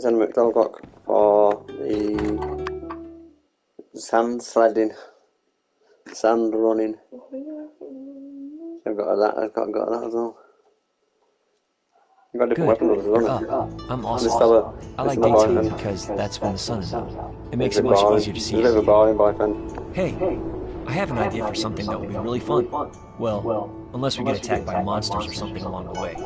There's a McDonald for the sand sledding, sand running. I've got that as well. You've got different weapons as well. I'm awesome. I like daytime because that's when the sun is out. It makes it much easier to see. He's a bit of a boring boyfriend. Hey, I have an idea for something that will be really fun. Well, unless we get attacked by monsters or something along the way.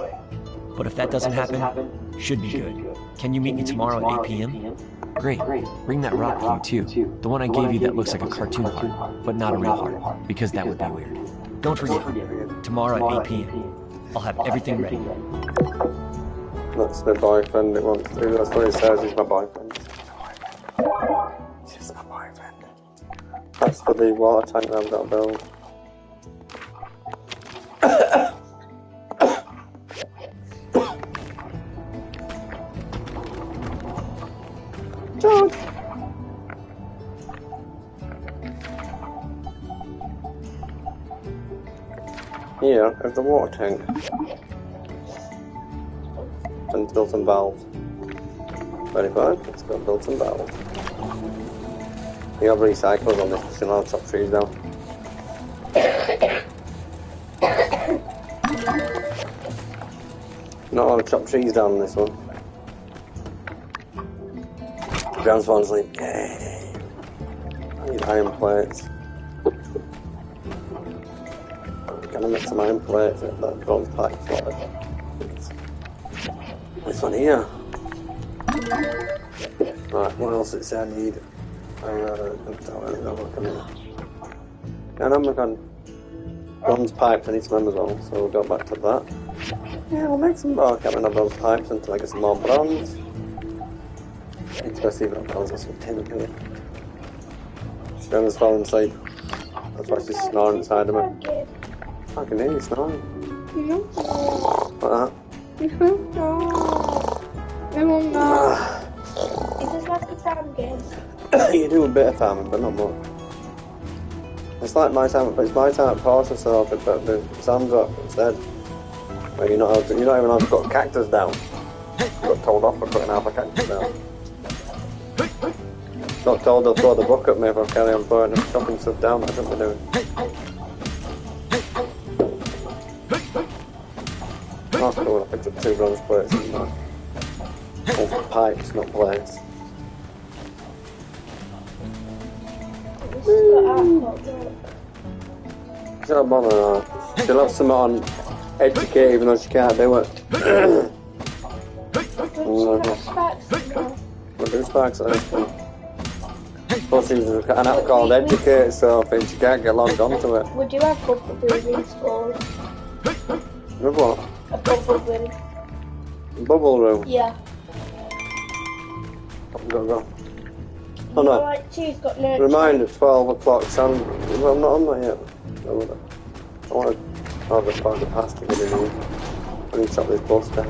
But if that doesn't happen, should be good. Can you meet me tomorrow at 8 p.m.? Great. Bring that rock with you too. The one I gave you that looks like a cartoon heart, but not a real heart, because that would be weird. Don't forget, tomorrow at 8 p.m. I'll have everything ready. That's my boyfriend, it wants to. That's what it says, he's my boyfriend. He's my boyfriend. That's for the water tank that I've got to build. George! Here is the water tank. And build some valves. Very fine, let's go build some valves. You have recyclers on this, because you'll have to chop trees down. Not allowed to chop trees down on this one. Ground spawn's like, yay! I need iron plates. Gonna make some iron plates with that bronze pipe slotted. This one here. Right, what else did it say I need? And I'm bronze pipes, I need some as well, so we'll go back to that. Yeah, we'll make some more cabin of those pipes until I get some more bronze. Need to go see if I've got some tin here. Fiona falling asleep. That's why she's snoring inside of me. I can hear you snoring. Like that. Is this like a farm game? You do a bit of farming, but not much. It's like my time, but it's my time at Porter, so but the Sandrock instead. Where you're not even allowed to cut cactus down. You got told off for cutting half a cactus down. Not told they'll throw the book at me if I carry on throwing and chopping stuff down. That's what we're doing. That's cool. I picked up 2 bronze plates and that. Oh, pipes, not plates. She'll have on her. She'll have some on educate even though she can't do it. We'll do sparks at this point. Plus she's an app called Educate, so I think she can't get logged onto it. Would you have bubble room installed? With what? A bubble room. Bubble room? Yeah. Go. Oh no. Right, she's got no. Reminder, 12 o'clock. I'm not on that yet. I want to have a part of the pasta to get in here. I need to chop this bus down.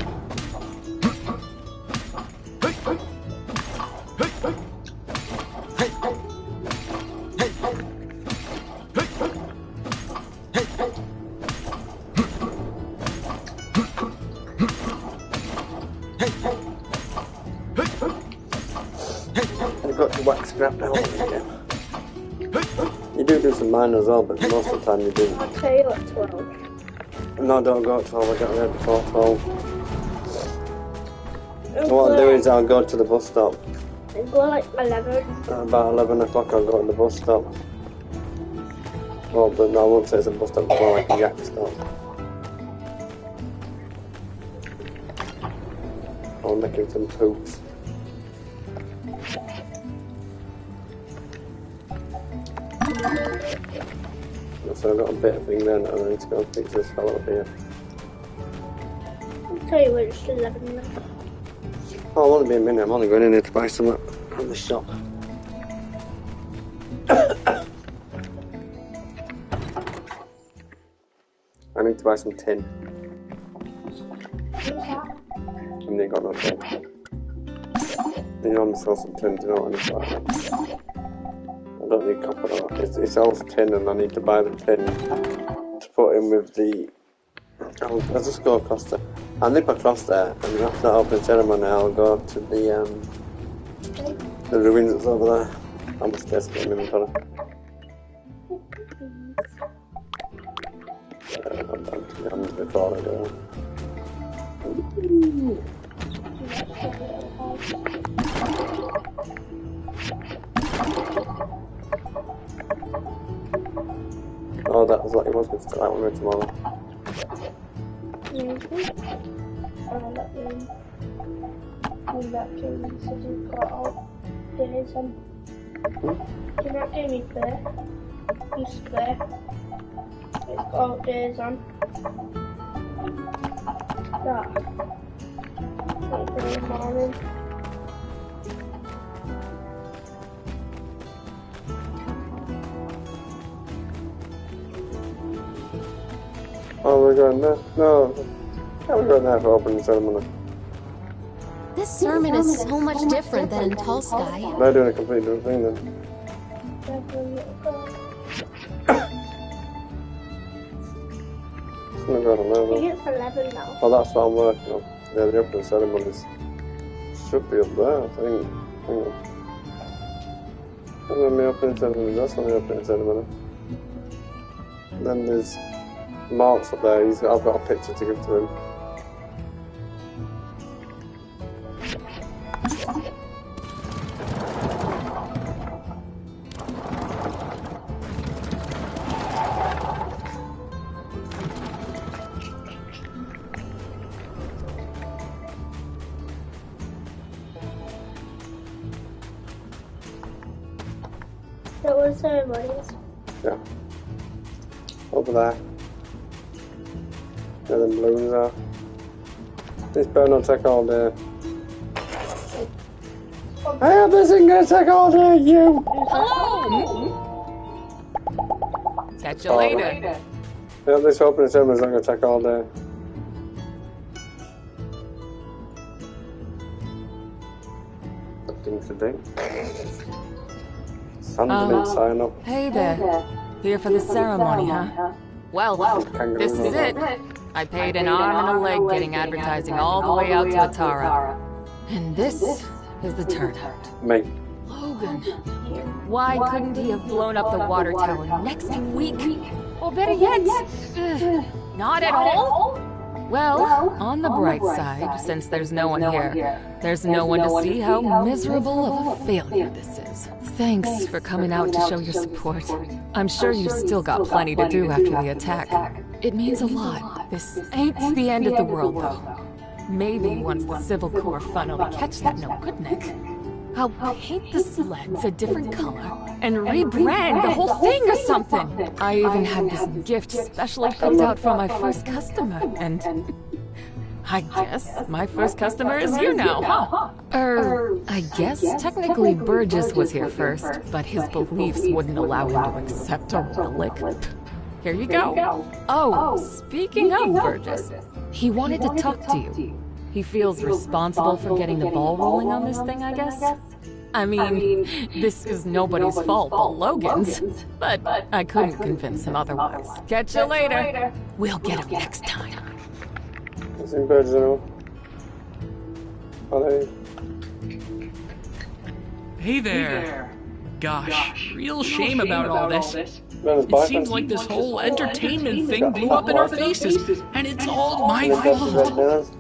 I've got to wax scrap down again. You do some mine as well, but most of the time you do. I'll tell you at 12. No, don't go at 12, I got there before 12. So what I'll do is I'll go to the bus stop. I'll go like 11. About 11 o'clock I'll go to the bus stop. Well, but no, I won't say it's a bus stop, it's more like a yak stop. I'm making some poops. So I've got a bit of thing then, and I need to go and fix this fellow up here. I'll tell you when it's 11 minutes. Oh, I won't be a minute, I'm only going in here to buy something from the shop. I need to buy some tin. And they got no tin. You know, I'm selling some tin, do you know what I need to buy? I don't need copper though. It sells tin and I need to buy the tin to put in with the I'll just go across there. I'll nip across there, and then after that opening ceremony, I'll go to the ruins that's over there. I'm just scared to get in inventory. I'm just recording it. Oh, that was like he wants me to start that one with tomorrow. In that game, he said you've got all days on. In that game, you play. It's got all days on. That. Like in the morning. Oh, we're going there? No. Yeah, we're going there for opening ceremony. This sermon is so much different than in Tall Sky. They're doing a completely different thing then. I'm gonna go on I there. think it's 11 now. Oh, that's what I'm working on. Yeah, the opening ceremonies should be up there, I think. Hang on. And then the opening ceremony, that's not the opening ceremony. And then there's Mark's up there, I've got a picture to give to him. That was ceremonies. Yeah. Over there. Where the balloons are. This better not take all day. Hey, this isn't gonna take all day, you! Hello! Catch you later. Yeah, this opening ceremony's not gonna take all day. Nothing to do. Sandrock didn't sign up. Hey there. Here for the ceremony, huh? Well, this is it. I paid an arm and a leg getting advertising all the way out to Atara. And this is the turnout. Me. Logan. Why couldn't he have blown up the water tower next week? Or better yet, not at all? Well, on the bright side, since there's no one here, there's no one to see how miserable of a failure this is. Thanks for coming out to show your support. I'm sure you've still got plenty to do after the attack. It means a lot. This ain't the end of the world, though. Maybe once the Civil Corps finally catch that no-good Nick, I'll paint the sleds a different color and rebrand the whole thing or something. I even had this gift specially picked out for my first customer, and I guess my first customer is you now, huh? I guess technically Burgess was here first, but his beliefs wouldn't allow him to accept a relic. Here you go. Oh, speaking of Burgess, he wanted to talk to you. He feels responsible for getting the ball rolling on this thing, I guess. I mean, this is nobody's fault but Logan's, but I couldn't convince him otherwise. Catch you later. We'll get him next time. It's in Burgess and all. Hello. Hey there. Gosh, real shame about all this. It It seems like this whole entertainment thing blew up in our faces, and it's all my fault.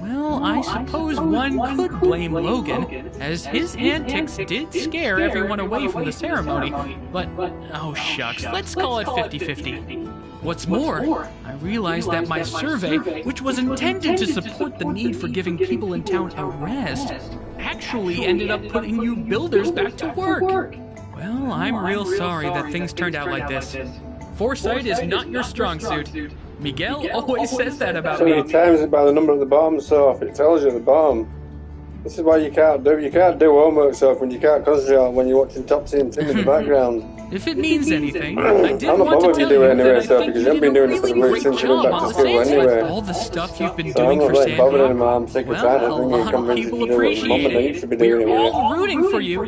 Well, I suppose one could blame Logan, as his antics did scare everyone away from the ceremony, but oh shucks, let's call it 50-50. What's more, I realized that my survey, which was intended to support the need for giving people in town a rest, actually ended up putting you builders back to work. Well, I'm real sorry that things turned out like this. Foresight is not your strong suit. Miguel always says that about So me. it times it by the number of the bombs, so if it tells you the bomb. This is why you can't do homework so when you can't concentrate when you're watching Topsy and Tim in the background. If it means anything, I did I'm not want to bothered tell you you anyway, that I so think because you you've did been a doing this for really the great since you went job back on to the school sand anyway. All the stuff you've been So I'm doing not for really bothered anymore. Sandrock. I'm sick of Well, trying to a think you lot of convince people you to do what Mum appreciate and I used to it. be doing We're anyway. all rooting for you.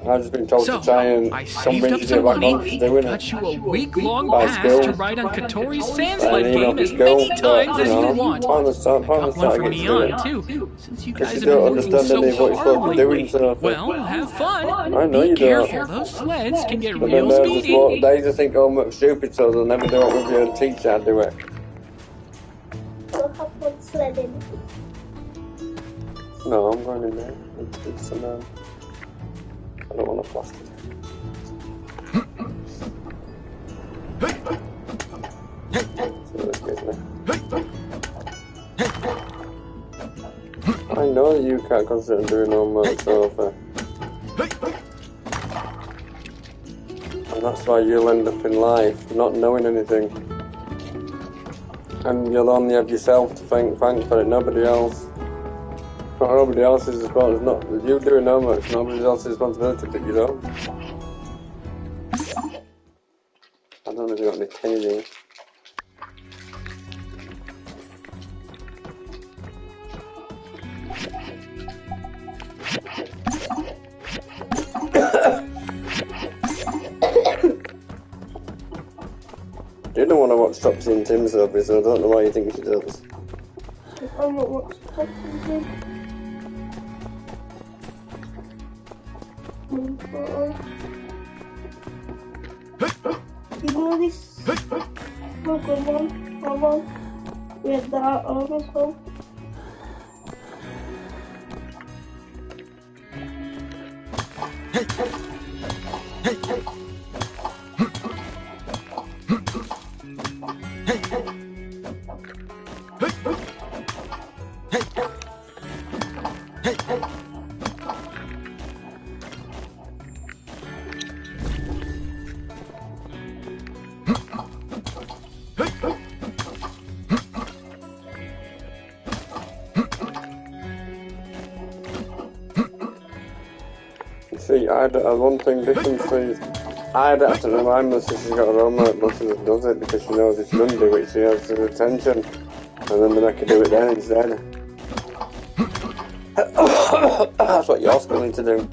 I've just been told to try and I saved up convince you some back money on to and doing got it. you a week-long By pass school. to ride on Katori's sand And sled you know, game for as school, many but, times as you want. finally I got one start for getting to do Mian, it. too, since you Because guys you have been don't working understand any so of what you're hard supposed to do lately. and stuff. Well, have fun. I know Be you careful, don't. those sleds can get But then real they'll speedy. they just think, oh, I'm stupid, so they'll never do it with you and teach you how to do it. We'll have one sledding. No, I'm going in there. It's I don't want to plastic. I know that you can't concentrate on doing homework, Sophie. And that's why you'll end up in life not knowing anything. And you'll only have yourself to thank for it, nobody else. Not nobody else's responsibility. Not you doing homework, it's nobody else's responsibility but your own. I don't know if you got any tiny. You don't want to watch Topsy and Tim, Sophie, so I don't know why you think she does. I'm not watching something. You know this Pokemon with that on as well? See, one thing different is I'd have to remind her she's got her homework, but she just does it because she knows if she doesn't do it, she has her attention, and then they make her do it then instead. That's what you're still need to do.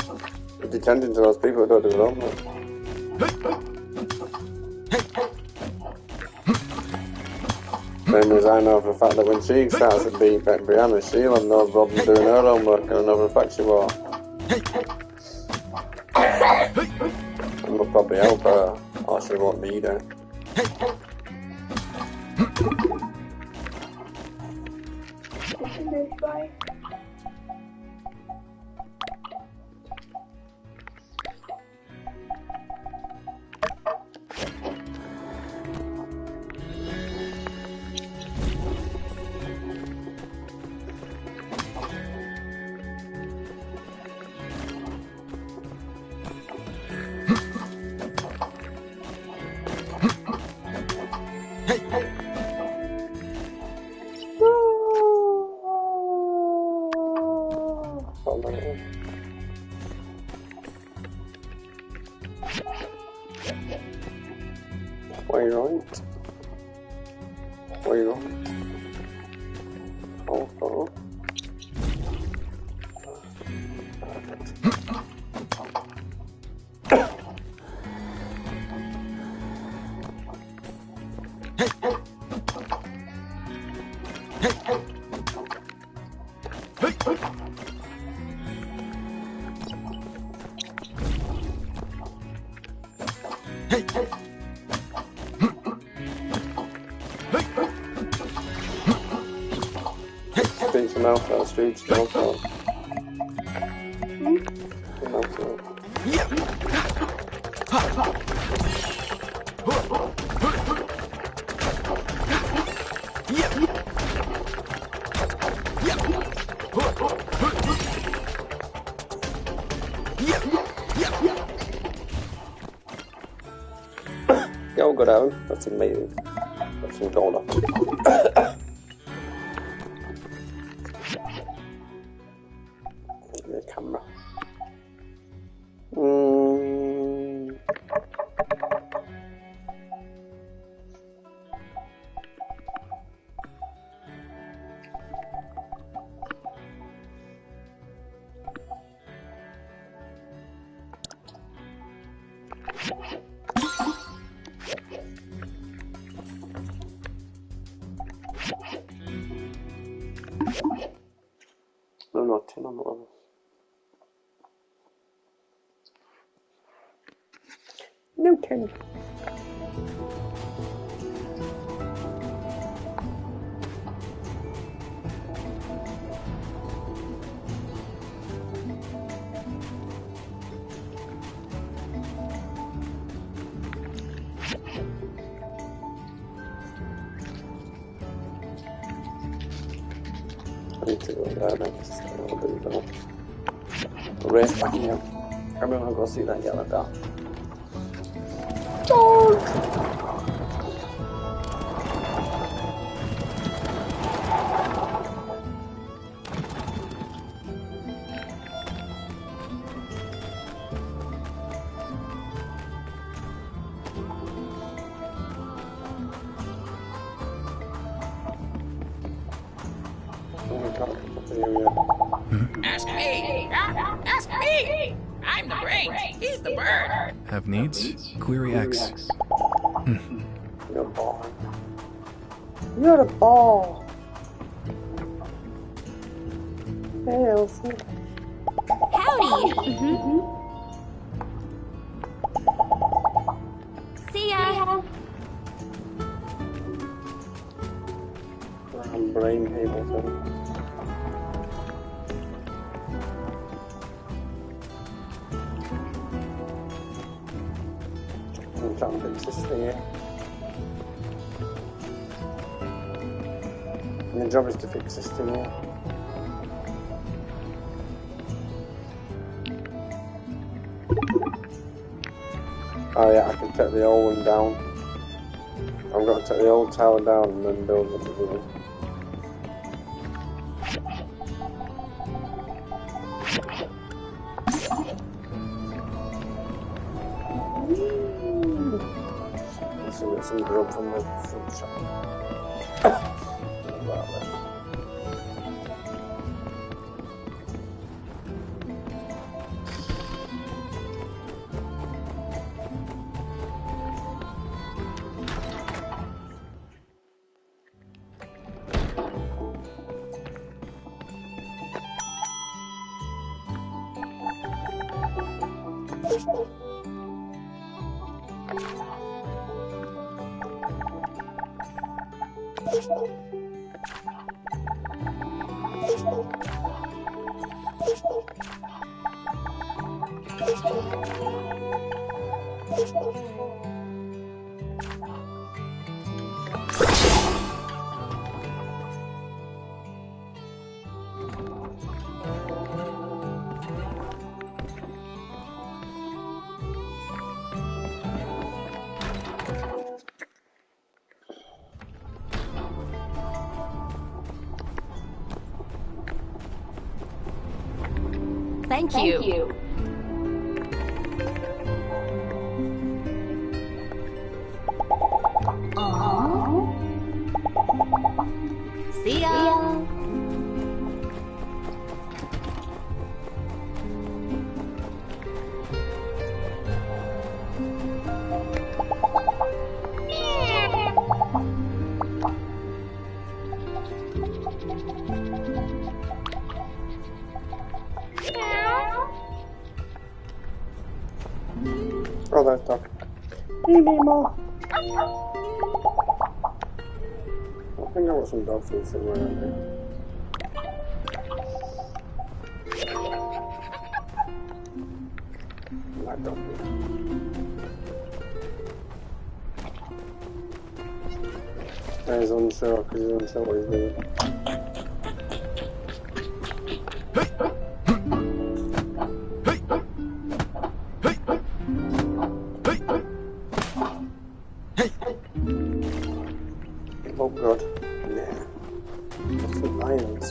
Be attention to those people who don't do their homework. Same as I know for a fact that when she starts to be Brianna, she'll have no problem doing her homework, and I know for a fact she won't. And we'll probably help her, or she won't need her. Bye. Quite right. Quite right. Also. Speak some mouth out, streets, mouth out. Mouth out. Go go down, that's amazing. That's some gold up. The camera. Newton. I need to go there next. I'll do that. The race back here. I'm gonna go see that yellow dog. Dog! Ask me! Ask me! I'm the brain. He's the bird. Have needs? Query X. You're a ball. You're a ball. Hey, Elsie. Howdy! See ya! I'm brain cable thing. I'm trying to fix this thing here. And the job is to fix this thing here. Oh yeah, I can take the old one down. I'm going to take the old tower down and then build the new one. Let's get some grub from the fruit shop. Thank you. See ya. Oh, that's dog. Hey, Nemo. I think I got some dog food somewhere around here. Like dog food. He's unsure because he's unsure what he's doing. Oh god. Yeah. What's the lions?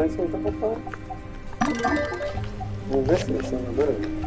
I see double fire? Well, this is in the room.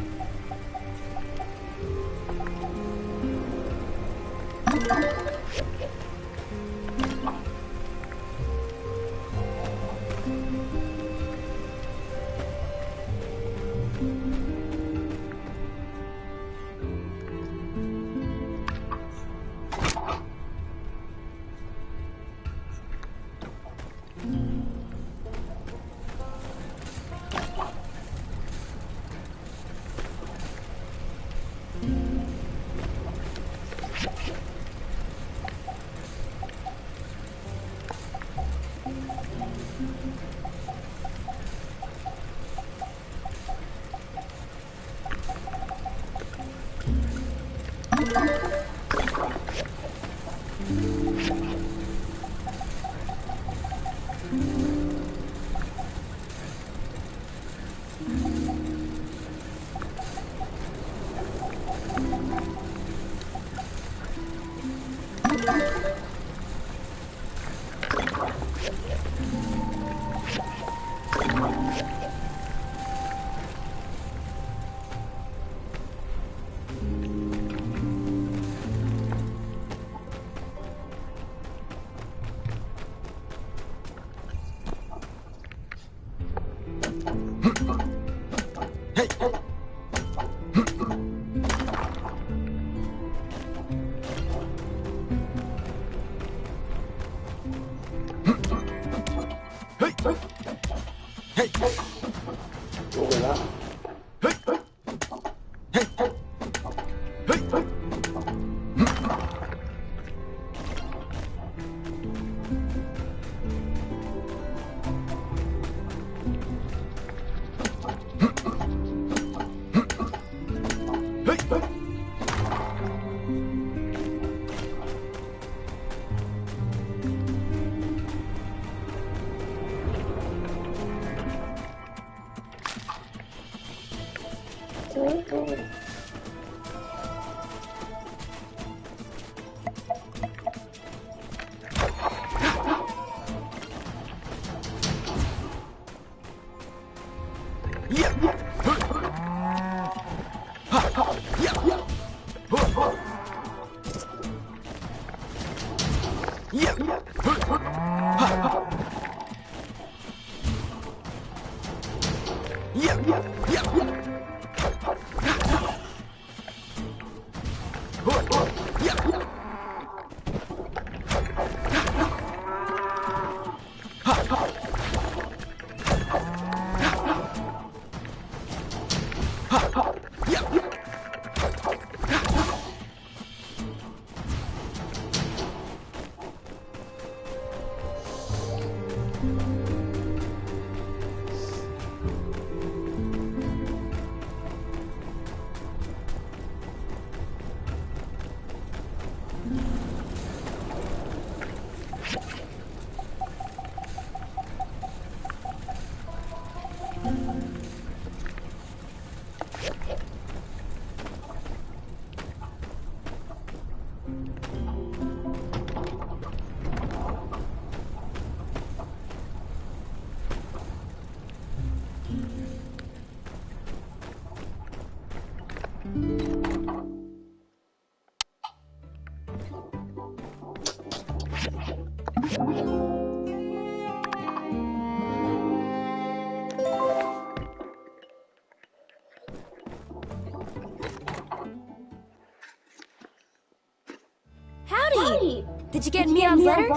Did you get Neon's letter?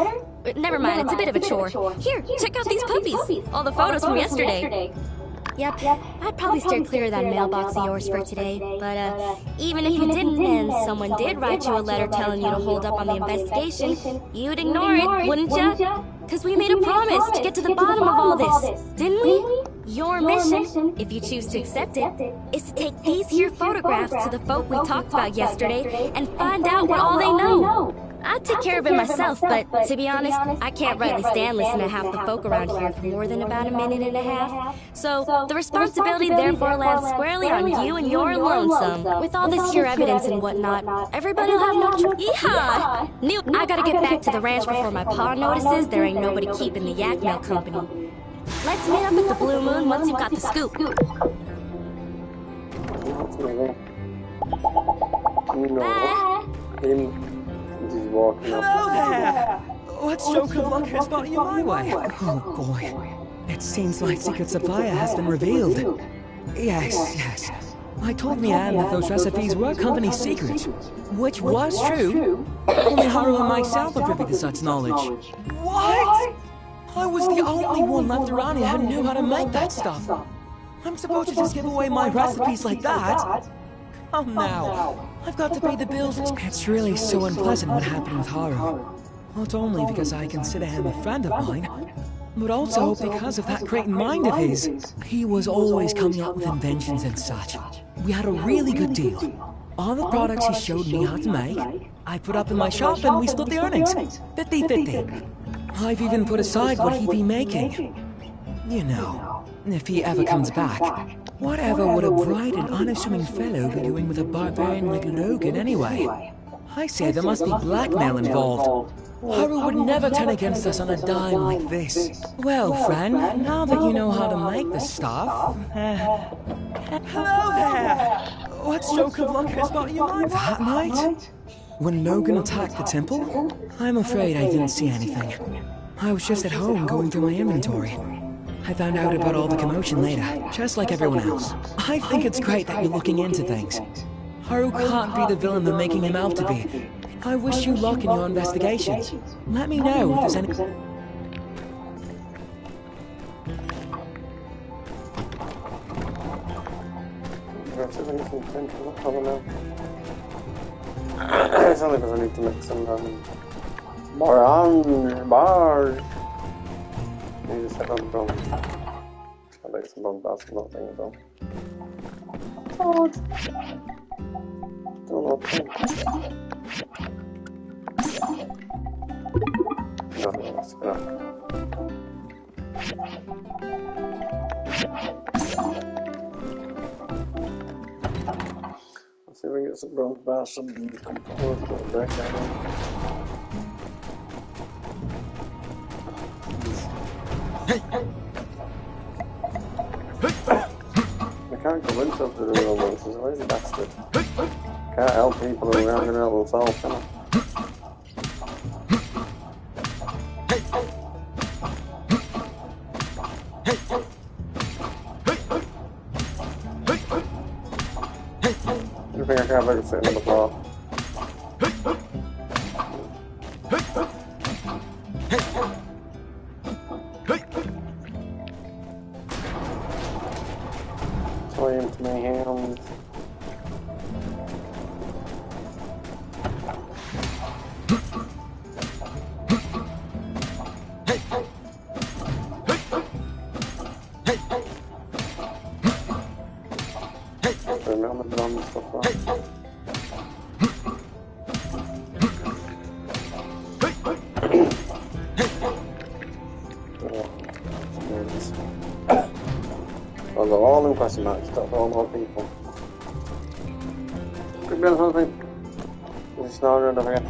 Never mind, it's a bit of a chore. Here, check out these puppies. All the photos from yesterday. Yep, I'd probably steer clear of that mailbox of yours for today. But even if you didn't and someone did write you a letter telling you to hold up on the investigation, you'd ignore it, wouldn't ya? Because we made a promise to get to the bottom of all this, didn't we? Your mission, if you choose to accept it, is to take these here photographs to the folk we talked about yesterday and find out what all they know. I'd take care of it myself, but to be honest, I can't rightly stand listening to half the folk around here for more than about a minute and a half. So, the responsibility therefore lands squarely on you and your lonesome. With all this here evidence and whatnot, everybody will have no choice. Yeehaw! Neil, I gotta get back to the ranch before my pa notices there ain't nobody keeping the yak mail company. Let's meet up at the Blue Moon once you've got the scoop. Bye. Him just walking up. Hello there! What stroke of luck has brought you my way? Oh boy. It seems my secret supplier has been revealed. Yes. I told Mian that those recipes were company secrets, which was true. Only Haru and myself are privy to such knowledge. What? I was the only one left around here who knew how to make that stuff. I'm supposed to just give away my recipes like that? Come now. I've got to pay the bills. It's really so unpleasant what happened with Haru. Not only because I consider him a friend of mine, but also because of that great mind of his. He was always coming up with inventions and such. We had a really good deal. All the products he showed me how to make, I put up in my shop and we split the earnings. 50-50. I've even put aside what he'd be making. You know, if he ever comes back, whatever would a bright and unassuming fellow be doing with a barbarian like Logan anyway? I say there must be blackmail involved. Haru would never turn against us on a dime like this. Well, friend, now that you know how to make the stuff... Hello there! What stroke of luck has brought you my way? That night? When Logan attacked the temple? I'm afraid I didn't see anything. I was just at home going through my inventory. I found out about all the commotion later, just like everyone else. I think it's great that you're looking into things. Haru can't be the villain they're making him out to be. I wish you luck in your investigations. Let me know if there's any... It's only because I need to make some bars. You just have a bomb. I make some bomb bars, I'm not thinking about. Still not thinking. No, that's enough. Let's see if we can get some bronze bars, some composed little break down. I can't convince him to do all this, he's a lazy bastard. Can't help people who aren't going to help themselves, can I? You think I can't make it sit on the floor? Swim to my hands. Remember the drum and stuff like that. I'll go all in question marks, stop all more people. Could be on something. Just now around over here.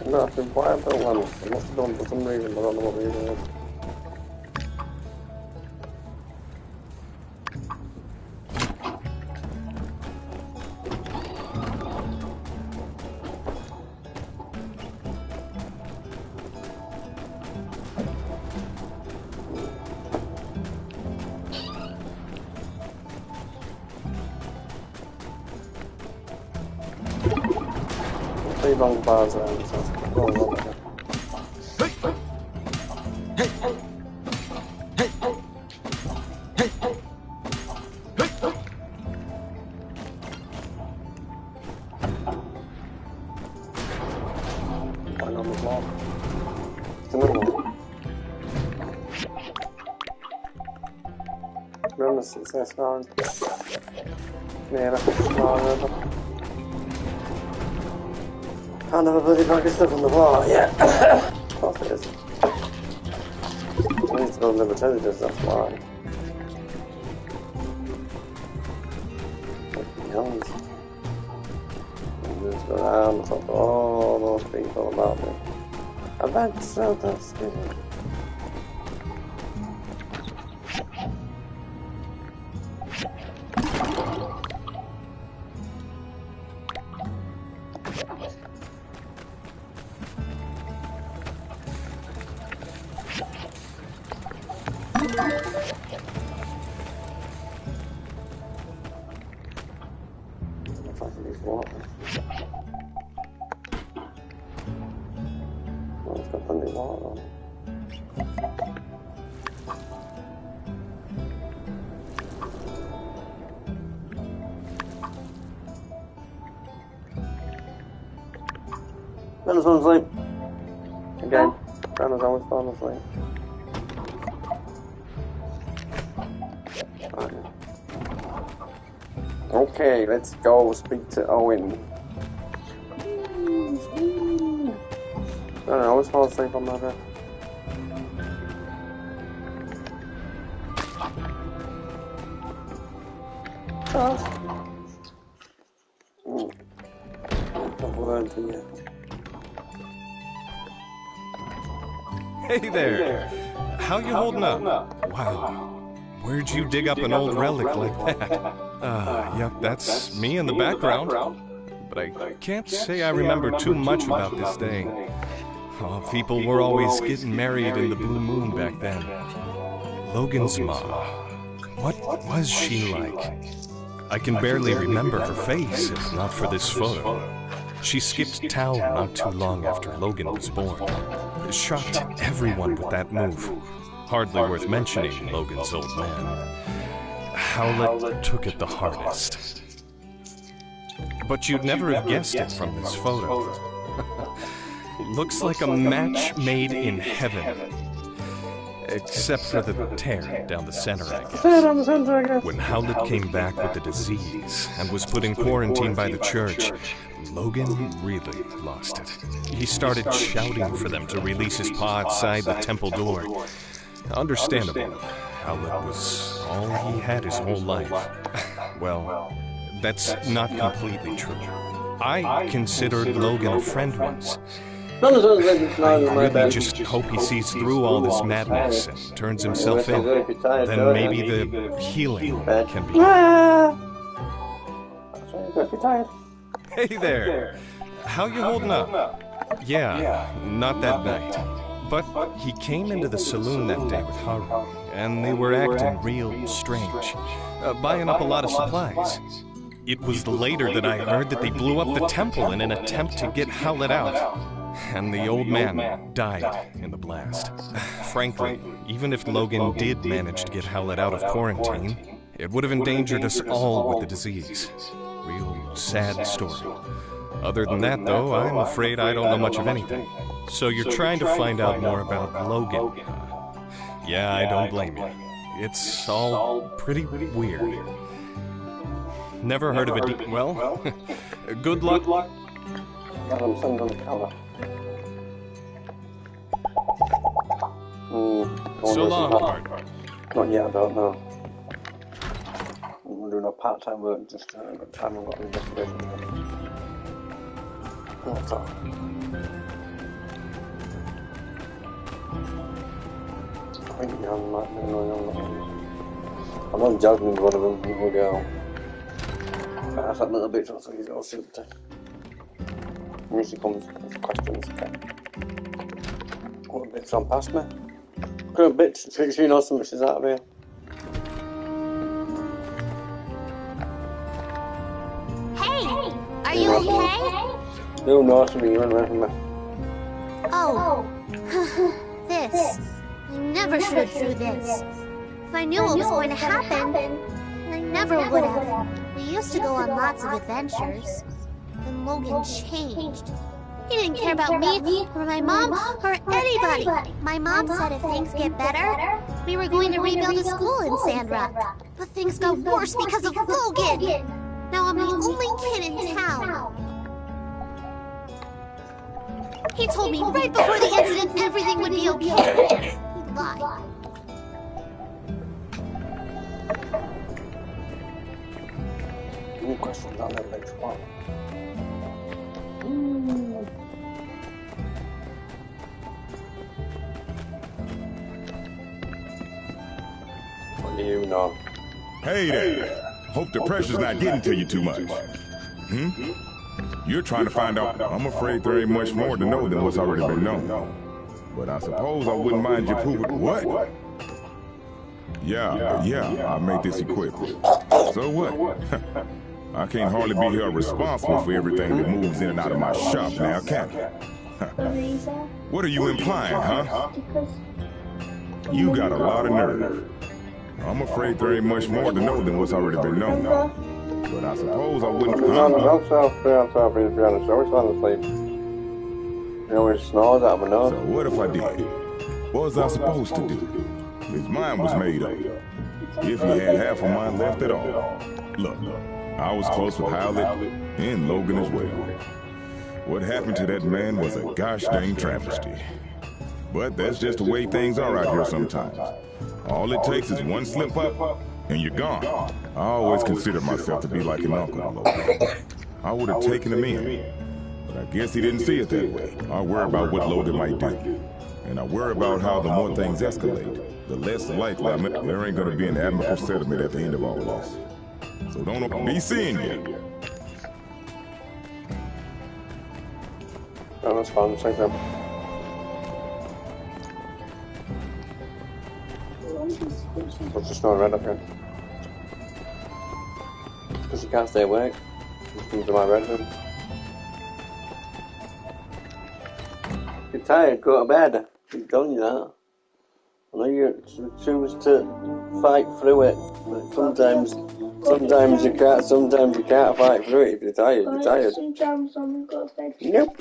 No, I've been quiet for a while. I must have done for some reason, but I don't know what reason it is. Three long bars around, so go on over here. Find on the floor. It's another one. the success round. Never. Can't have a bloody bag of stuff on the wall. Yeah. Of course it is. I need to build number 2, that's why. Youngs. Just go around and talk to all those people about me. I bet so that's good. Brandon's falling asleep. Again. Brandon's always falling asleep. Okay, let's go speak to Owen. I always fall asleep on my bed. Charles. Hey there! How you holding up? Wow. Where'd you dig up an old relic like that? Yep, that's me in the background. But I can't say I remember too much about this day. Oh, people were always getting married in the blue moon back then. Logan's mom. What was she like? I can barely remember her face if not for this photo. She skipped town not too long after Logan was born. Shocked everyone with that move. Hardly worth mentioning Logan's old man. Howlett took it the hardest. But you'd never have guessed it from this photo. Looks like a match made in heaven. Except for the tear down the center, I guess. When Howlett came back with the disease and was put in quarantine by the church, Logan really lost it. He started shouting for them to release his paw outside the temple door. Understandable. Howlett was all he had his whole life. Well, that's not completely true. I considered Logan a friend once. I really just hope he sees through all this madness and turns himself in. Then maybe the healing can be. Hey there! How you holding up? Yeah, not that night. But he came into the saloon that day with Haru, and they were acting real strange, buying up a lot of supplies. It was later that I heard that they blew up the temple in an attempt to get Howlett out. And the old man died in the blast. Frankly, even if Logan did manage to get Howlett out of quarantine, it would have endangered us all with the disease. Real sad story. Other than that, though, I'm afraid I don't know much of anything. So you're trying to find out more about Logan. Yeah, I don't blame you. It's all pretty weird. Never heard of it. Well, good luck. So long, partner. Not yet, I don't know. I'm doing a part-time work, just time I've got an investigation. What's up? I think I'm not joking with one of them, we'll go. That's that little bit, so he's all super. Unless he comes with questions, okay. What bits on past me? Got a bit to fix you know so much is out of here. Hey! Are you okay? No, no, to me, you went away from me. Oh. This. I never should have threw this. If I knew what was going to happen, I never would have. We used to go on lots of adventures. Then Logan changed. He didn't care about me, or my mom, or anybody. My mom said if things get better, We were going to rebuild a school in Sandrock, but things got worse because of Logan. Now I'm the only kid in town. He told me right before the incident everything would be okay. He lied. What do you know? Hey there. Hope the pressure's not getting to you too much. You're trying to find out. I'm afraid there ain't much more to know than what's already been known. But I suppose I wouldn't mind you proving... What? Yeah, I made this equipped. So what? I can't hardly be held responsible for everything that moves in and out of my shop now, can I? What are you implying, huh? You got a lot of nerve. I'm afraid there ain't much more to know than what's already been known. But I suppose I wouldn't... I'm sorry, to be honest. I always fall asleep. He always snores out of my nose. So what if I did? What was I supposed to do? His mind was made up. If he had half a mind left at all. Look, I was close with Howlett and Logan as well. What happened to that man was a gosh dang travesty. But that's just the way things are out here sometimes. All it takes is one slip up, and you're gone. I always considered myself to be like an uncle to Logan. I would have taken him in, but I guess he didn't see it that way. I worry about what Logan might do, and I worry about how the more things escalate, the less likely there ain't gonna be an amicable settlement at the end of all this. So don't be seeing you. Oh, that's fine. Thank you. What's just not red up here? Because you can't stay awake. Just come to my bedroom. If you're tired, go to bed. You've done that. I know you choose to fight through it, but sometimes you can't fight through it if you're tired. You're tired. Sometimes I'm going to bed. Nope.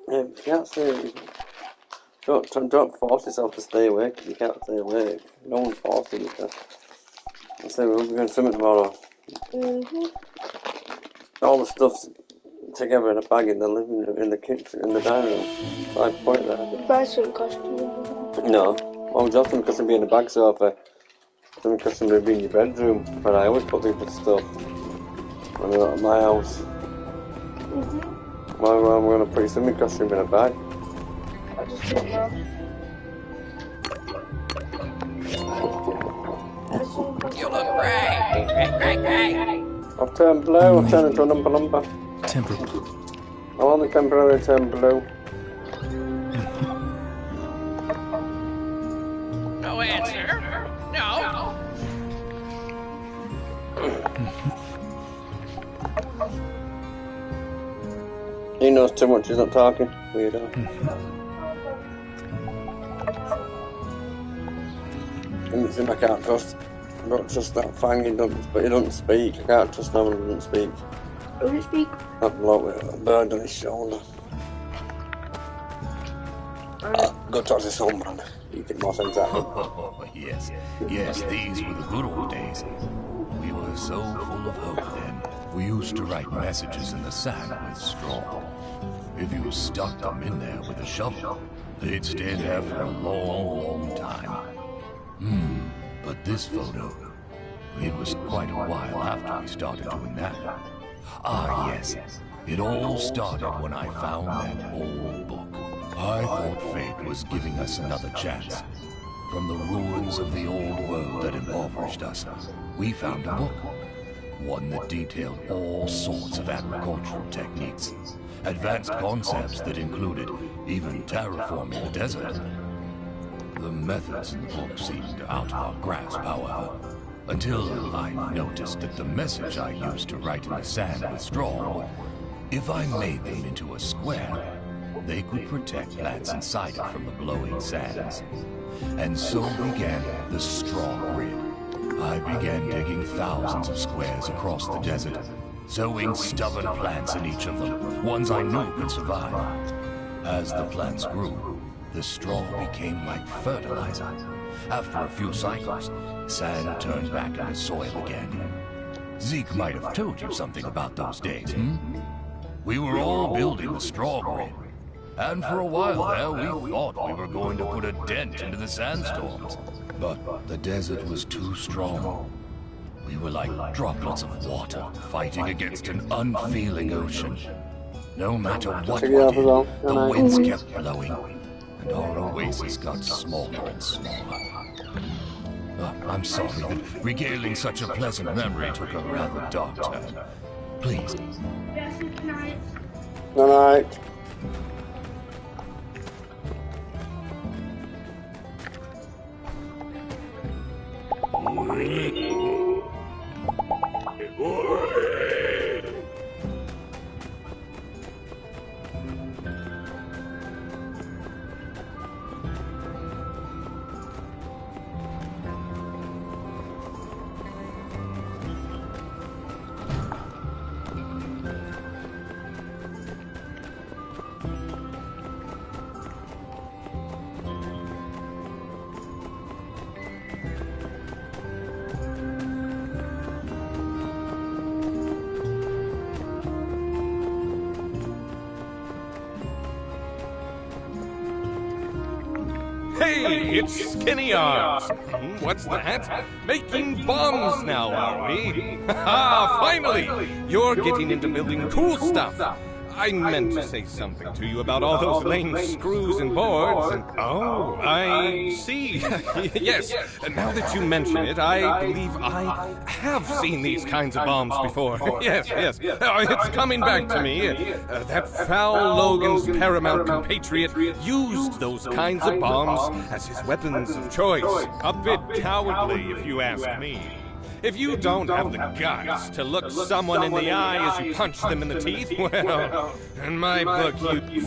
Yeah, you can't stay. Don't force yourself to stay awake. You can't stay awake. No one's forcing you to. Let's say we're going swimming tomorrow. All the stuff's together in a bag in the living room, in the kitchen, in the dining room. So I'd point there. Buy some costume. No. Well, just some cushion be in the bag sofa. Some cushion would be in your bedroom. But I always put people's stuff when they're at my house. Well, I'm going to put your swimming costume in a bag. I just don't know. You look great. I've turned blue. I've turned into a Oompa Loompa. Temporary. I'll only temporarily turn blue. No answer. No. He knows too much. He's not talking. Weirdo. It's him I can't trust. I don't trust that fang. He doesn't speak. I can't trust no one who doesn't speak. Who doesn't speak? That bloke with a bird on his shoulder. Go talk to someone. You get more sense out of Oh, yes. Yes, these were the good old days. We were so full of hope then. We used to write messages in the sand with straw. If you stuck them in there with a shovel, they'd stay there for a long, long time. But this photo, it was quite a while after we started doing that. Ah, yes. It all started when I found that old book. I thought fate was giving us another chance. From the ruins of the old world that impoverished us, we found a book. One that detailed all sorts of agricultural techniques. Advanced concepts that included even terraforming the desert. The methods in the book seemed out of our grasp, however, until I noticed that the message I used to write in the sand with straw, if I made them into a square, they could protect plants inside it from the blowing sands. And so began the straw grid. I began digging thousands of squares across the desert, sowing stubborn plants in each of them, ones I knew could survive. As the plants grew, the straw became like fertilizer. After a few cycles, sand turned back into soil again. Zeke might have told you something about those days, We were all building the straw grid. And for a while there, we thought we were going to put a dent into the sandstorms. But the desert was too strong. We were like droplets of water fighting against an unfeeling ocean. No matter what we did, the winds kept blowing, and our oasis got smaller and smaller. I'm sorry that regaling such a pleasant memory took a rather dark turn. Please. Yes, good night. Good night. Hey, it's Skinny Arms. What's that? Making bombs now, are we? Ha! Finally! You're getting into building cool stuff. I meant to say something to you about all those lame screws and boards, and oh, I see. Yes, now that you mention it, I believe I have seen these kinds of bombs before. Yes. It's coming back to me. That foul Logan's paramount compatriot used those kinds of bombs as his weapons of choice. A bit cowardly, if you ask me. If you don't have the guts to look someone in the eye as you punch them in the teeth, well, in my book,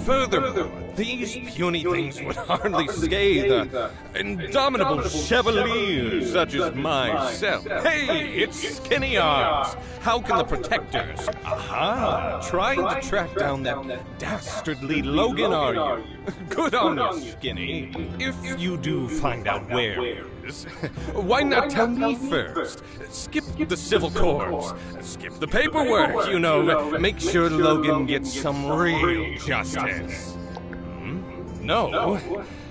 furthermore, these puny things would hardly scathe indomitable chevaliers such as myself. Hey, it's Skinny Arms. How can the protectors? Aha, trying to track down that dastardly Logan, are you? Good on you, Skinny. If you do find out where he is, why not tell me first? Skip the civil courts. Skip the paperwork, you know. Make sure Logan gets some real justice. No,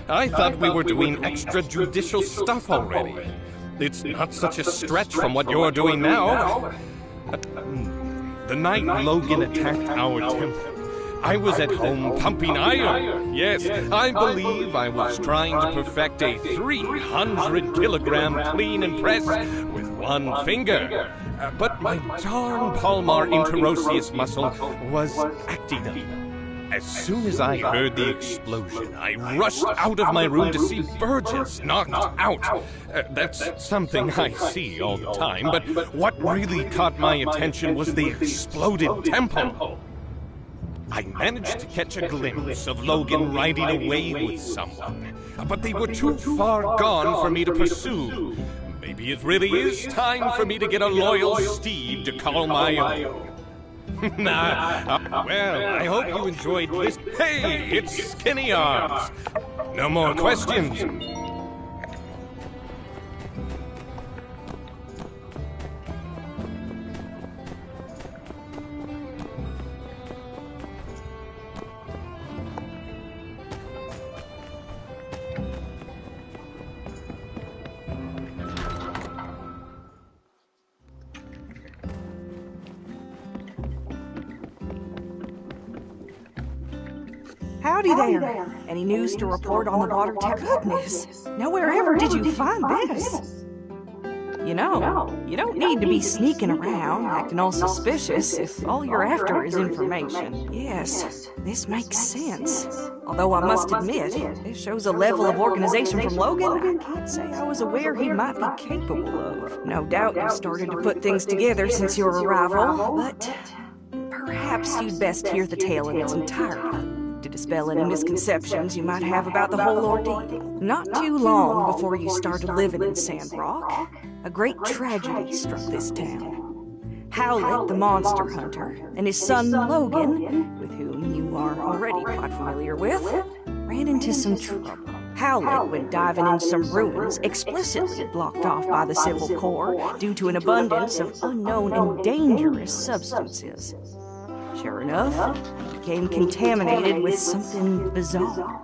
I thought we were doing extrajudicial stuff already. It's not such a stretch from what you're doing now. The night Logan attacked our temple, I was at home pumping iron. Yes, I believe I was trying to perfect a 300-kilogram clean and press with one finger. But my darn palmar interosseous muscle was acting up. As soon as I heard the explosion, I rushed out of my room to see Burgess knocked out. That's something I see all the time, but what really caught my attention was the exploded temple. I managed to catch a glimpse of Logan riding away with someone, but they were too far gone for me to pursue. Maybe it really is time for me to get a loyal steed to call my own. Well, I hope you enjoyed this. Hey, it's Skinny Arms. No more questions. Howdy there. Any news to report on the water tower? Goodness, nowhere ever did you find this. You know, you don't need to be sneaking around, acting all suspicious if all you're after is information. Yes, this makes sense. Although I must admit, this shows a level of organization from Logan I can't say I was aware he might be capable of. No doubt you started to put things together since your arrival, but perhaps you'd best hear the tale in its entirety to dispel any misconceptions you might have about the whole ordeal. Not too long before you started living in Sandrock, a great tragedy struck this town. Howlett, the monster hunter, and his son Logan, with whom you are already quite familiar with, ran into some trouble. Howlett, when diving in some ruins, explicitly blocked off by the Civil Corps due to an abundance of unknown and dangerous substances. Sure enough, he became contaminated with something bizarre.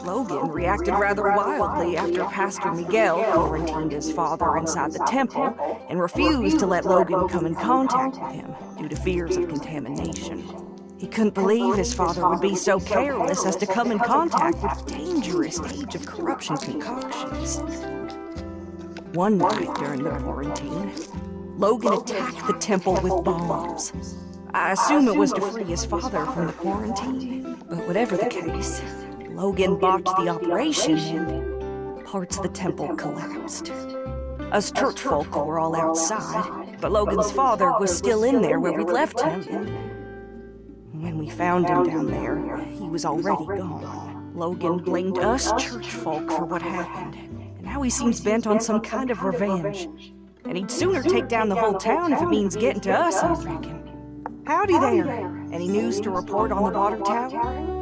Logan reacted rather wildly after Pastor Miguel quarantined his father inside the temple and refused to let Logan come in contact with him due to fears of contamination. He couldn't believe his father would be so careless as to come in contact with dangerous Age of Corruption concoctions. One night during the quarantine, Logan attacked the temple with bombs. I assume it was to free his father from the quarantine, but whatever the case, Logan botched the operation and parts of the temple collapsed. Us church folk were all outside, but Logan's father was still in there where we'd left him, and when we found him down there, he was already gone. Logan blamed us church folk for what happened, and now he seems bent on some kind of revenge. And he'd sooner take down the whole town if it means getting to us, I reckon. Howdy there. Any news to report on the water tower?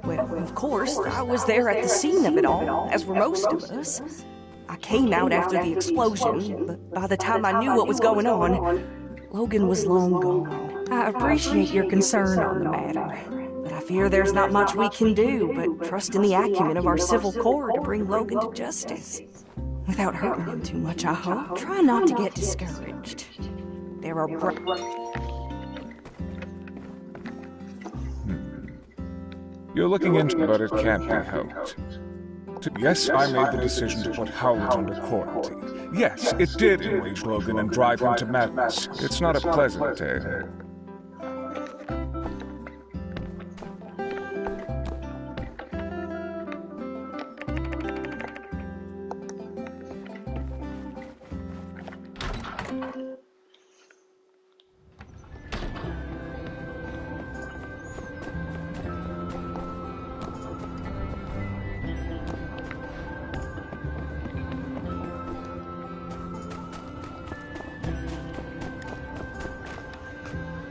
Well, of course, I was there at the scene of it all, as were most of us. I came out after the explosion, but by the time I knew what was going on, Logan was long gone. I appreciate your concern on the matter, but I fear there's not much we can do but trust in the acumen of our Civil Corps to bring Logan to justice. Without hurting him too much, I hope. Try not to get discouraged. There are You're looking into it, but it can't be helped. Yes, I made the decision to put Howlett under quarantine. Yes, it did enrage Logan and drive him to madness. It's not a pleasant tale.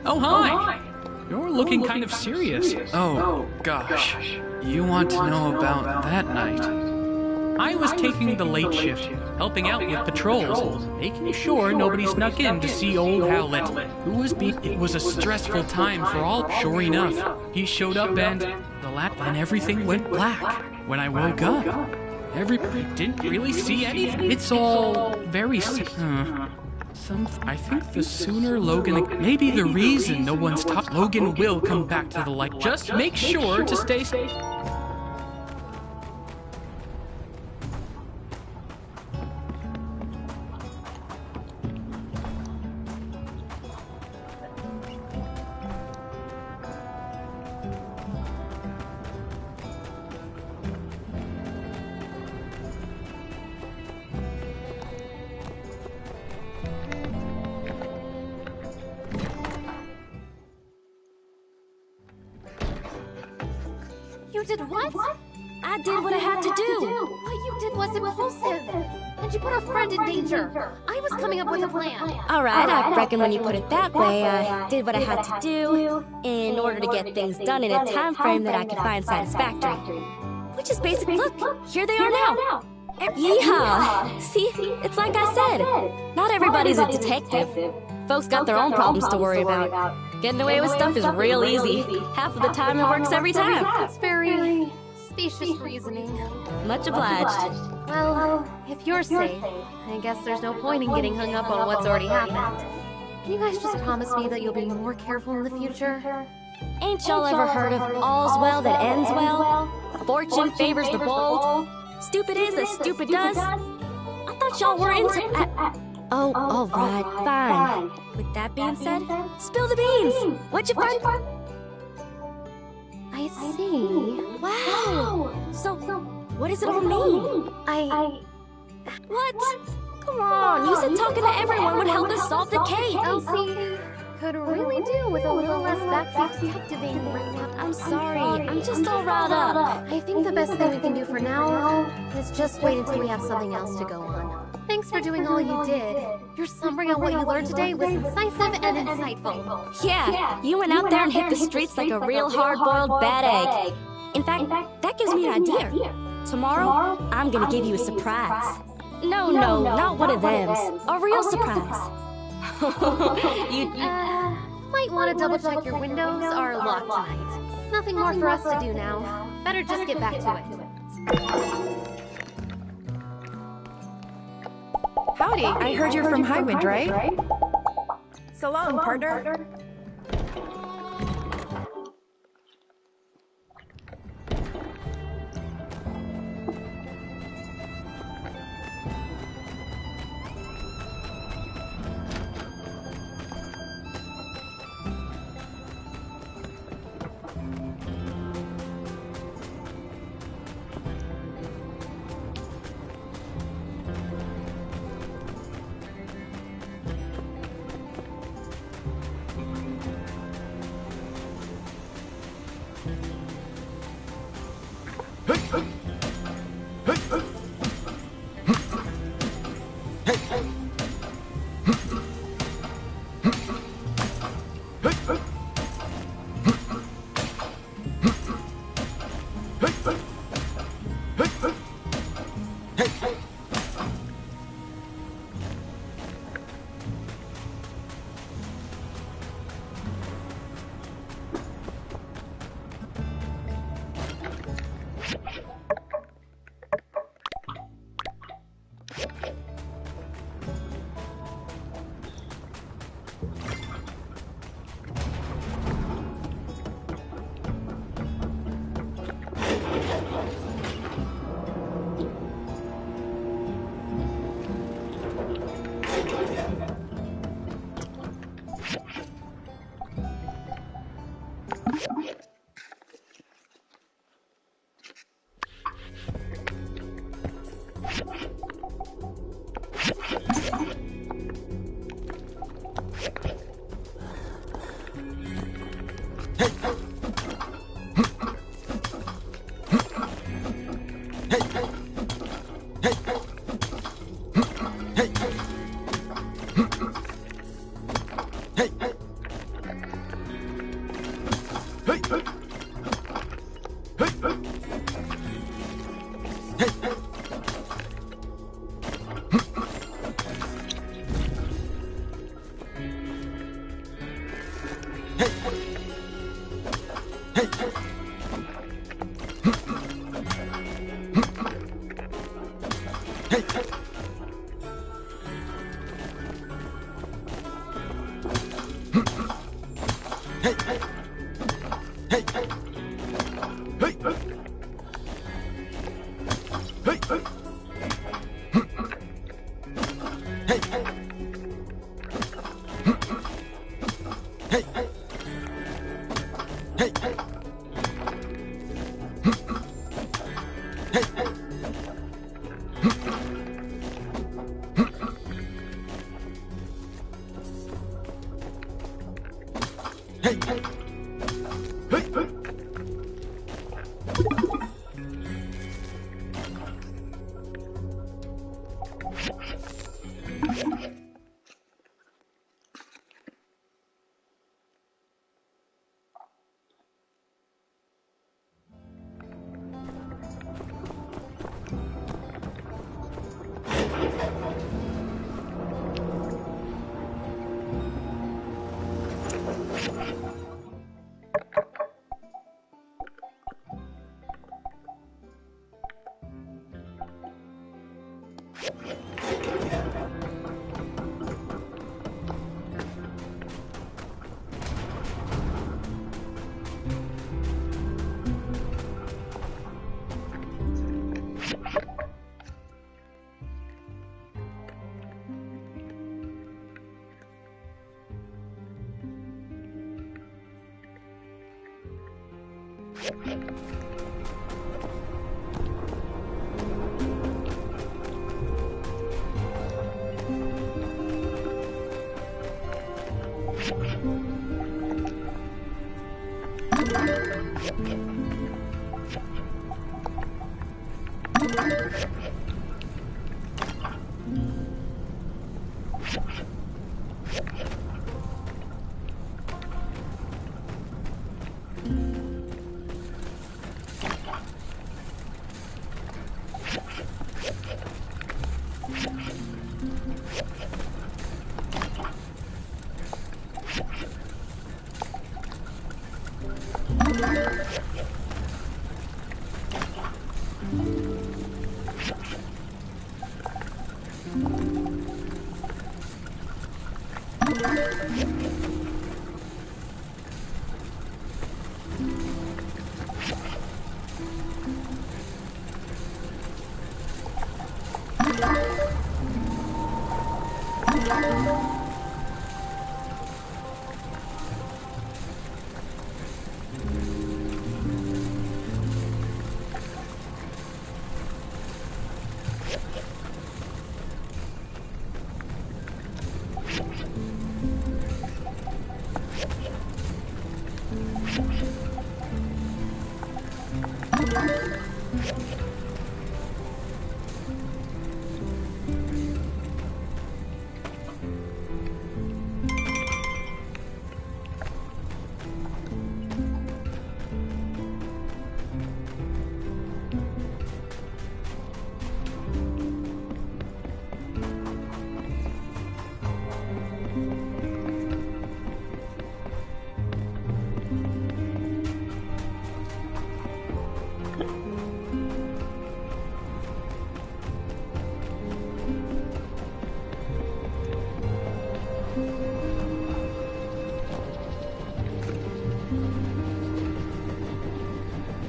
Oh, hi! You're looking kind of serious. Oh, gosh. You want to know about that night? I was taking the late shift, helping out with patrols, making sure nobody snuck in to see old Howlett, who was It was a stressful time for all. Sure enough, he showed up and everything went black. When I woke up, I didn't really see anything. It's all very I think the sooner Logan... Maybe the reason no one's talking... Logan will come back to the light. Just make sure to stay safe. You did what? I did what I had to do. What you did was impulsive. And you put our friend in danger. I was coming up with a plan. Alright, I reckon when you put it that way, I did what I had to do in order to get things done in a time frame that I could find satisfactory. Which is basic. Look, here they are now. Yeehaw! See, it's like I said. Not everybody's a detective. Folks got their own problems to worry about. Getting away with stuff is real easy. Half of the time it works every time. That's very specious reasoning. Much obliged. Well, if you're safe, I guess there's no point in getting hung up on what's already happened. Can you guys just promise me that you'll be more careful in the future? Ain't y'all ever heard of all's well that ends well? Fortune favors the bold. Stupid is as stupid does. I thought y'all were into... Oh, alright, fine. With that being said, spill the beans! What'd you find? I see. Wow! So, what does it all mean? What? Come on, you said talking to everyone would help us solve the case. Elsie could really do with a little less backseat detectiving right now. I'm sorry, I'm just all riled up. I think the best thing we can do for now is just wait until we have something else to go on. Thanks for doing all you did. Your summary on what you learned today was incisive and insightful. Yeah, you went out there and hit the streets like a real hard-boiled bad egg. In fact, that gives me an idea. Tomorrow, I'm gonna give you a surprise. No, not one of them. A real surprise. Might want to double check your windows are locked tonight. Nothing more for us to do now. Better just get back to it. Howdy. I heard you're from Highwind, right? So long, partner.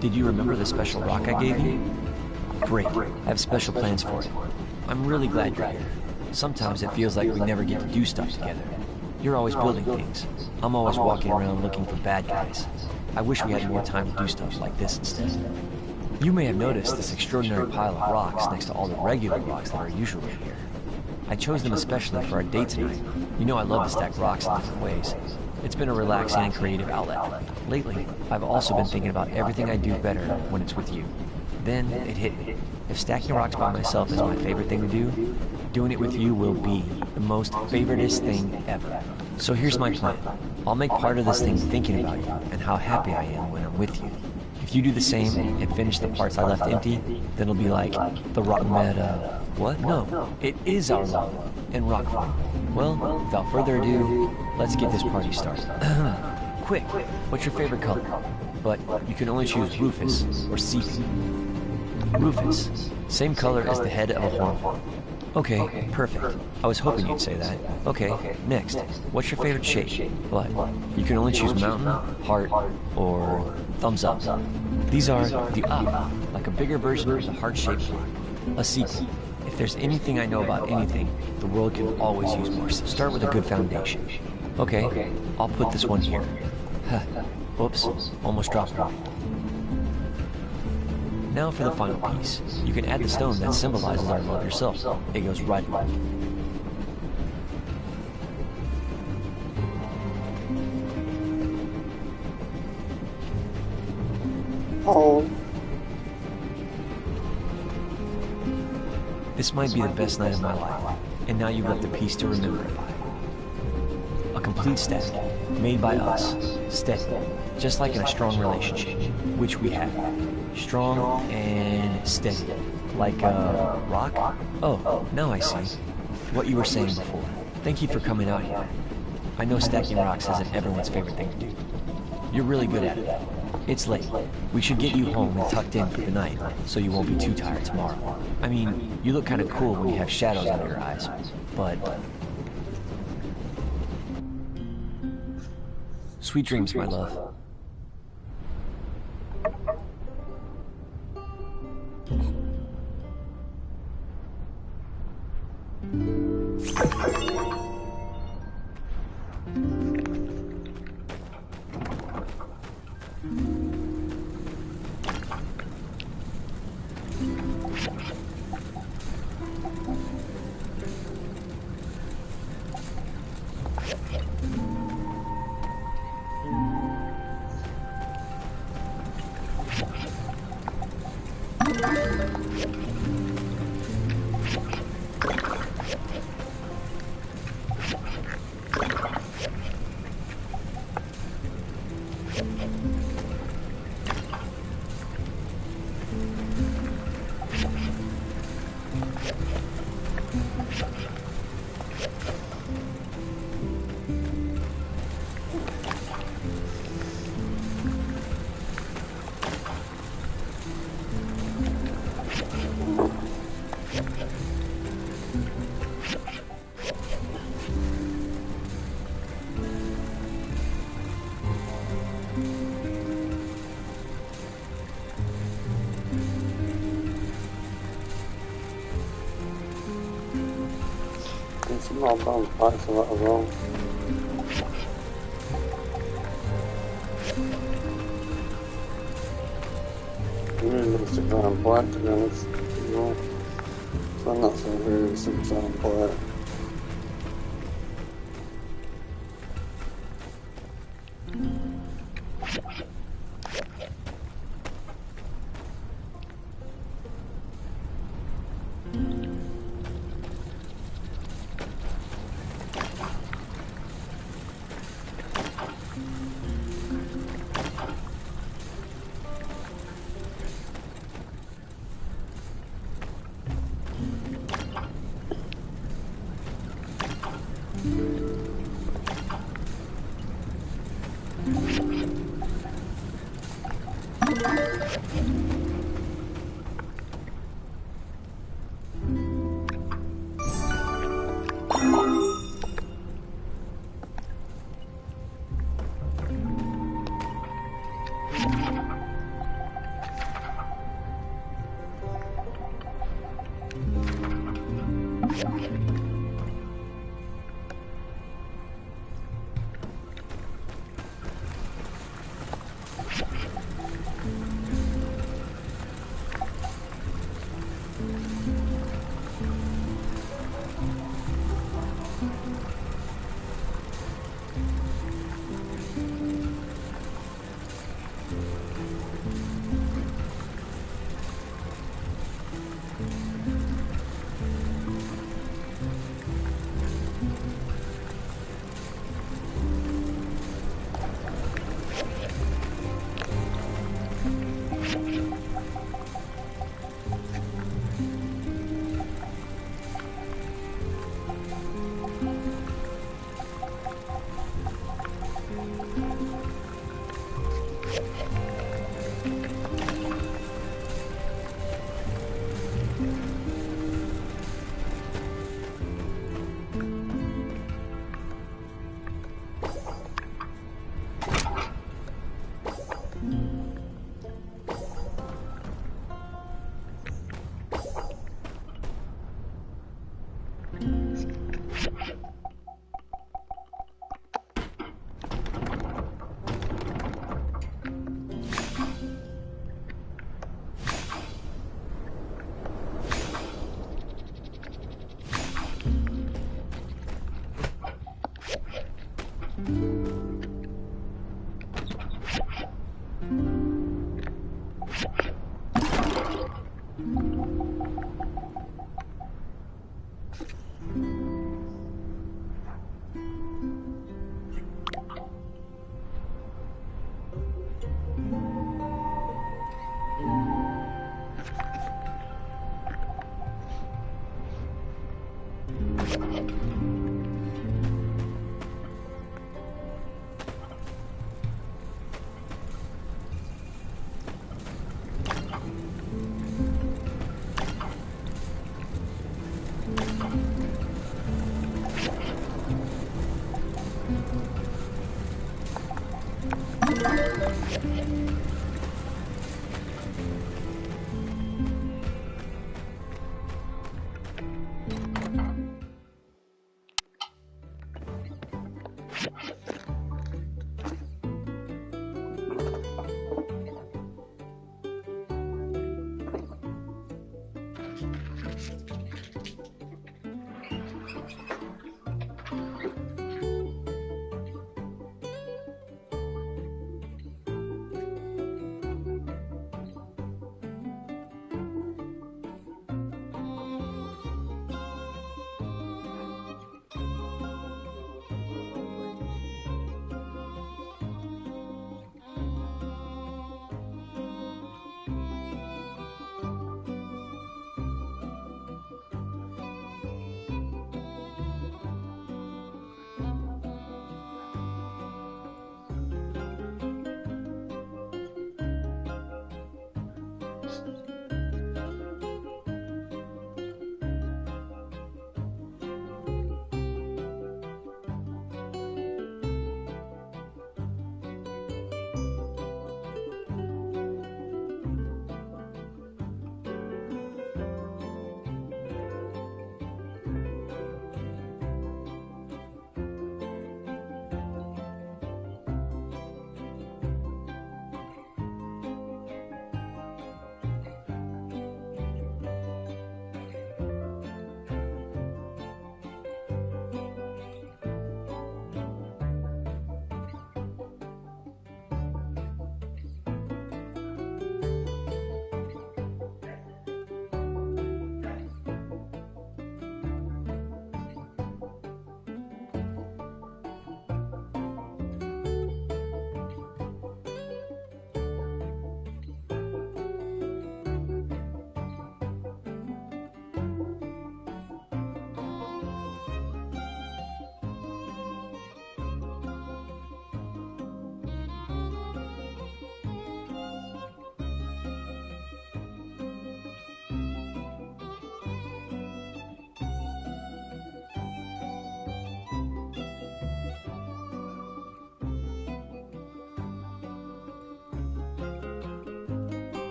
Did you remember the special rock I gave you? Great. I have special plans for it. I'm really glad you're here. Sometimes it feels like we never get to do stuff together. You're always building things. I'm always walking around looking for bad guys. I wish we had more time to do stuff like this instead. You may have noticed this extraordinary pile of rocks next to all the regular rocks that are usually here. I chose them especially for our date tonight. You know I love to stack rocks in different ways. It's been a relaxing and creative outlet. Lately, I've also been thinking about everything I do better when it's with you. Then it hit me. If stacking rocks by myself is my favorite thing to do, doing it with you will be the most favoritist thing ever. So here's my plan. I'll make part of this thing thinking about you and how happy I am when I'm with you. If you do the same and finish the parts I left empty, then it'll be like the rock meta. What? No, it is our love in rock form. Well, without further ado, let's get this party started. Quick, what's your favorite color? But you can only choose Rufus or Sepia. Rufus, same color as the head of a horn. Okay, perfect. I was hoping you'd say that. Okay, next, what's your favorite shape? But you can only choose mountain, heart, or thumbs up. These are the up, like a bigger version of the heart-shaped rock. A sequel. If there's anything I know about anything, the world can always use more. So start with a good foundation. Okay, I'll put this one here. Oops, almost dropped it. Now for the final piece. You can add the stone that symbolizes our love yourself. It goes right in. Oh. This might be the best night of my life, and now you've left a piece to remember it by. A complete stack, made by us, steady, just like in a strong relationship, which we have. Strong and steady, like a rock? Oh, now I see. What you were saying before. Thank you for coming out here. I know stacking rocks isn't everyone's favorite thing to do. You're really good at it. It's late. We should get you home and tucked in for the night, so you won't be too tired tomorrow. I mean, you look kind of cool when you have shadows under your eyes, but... Sweet dreams, my love. No, I'm going to practice that as well. Really needs to try and play it, to be honest. No. So I'm not so really to try and play it.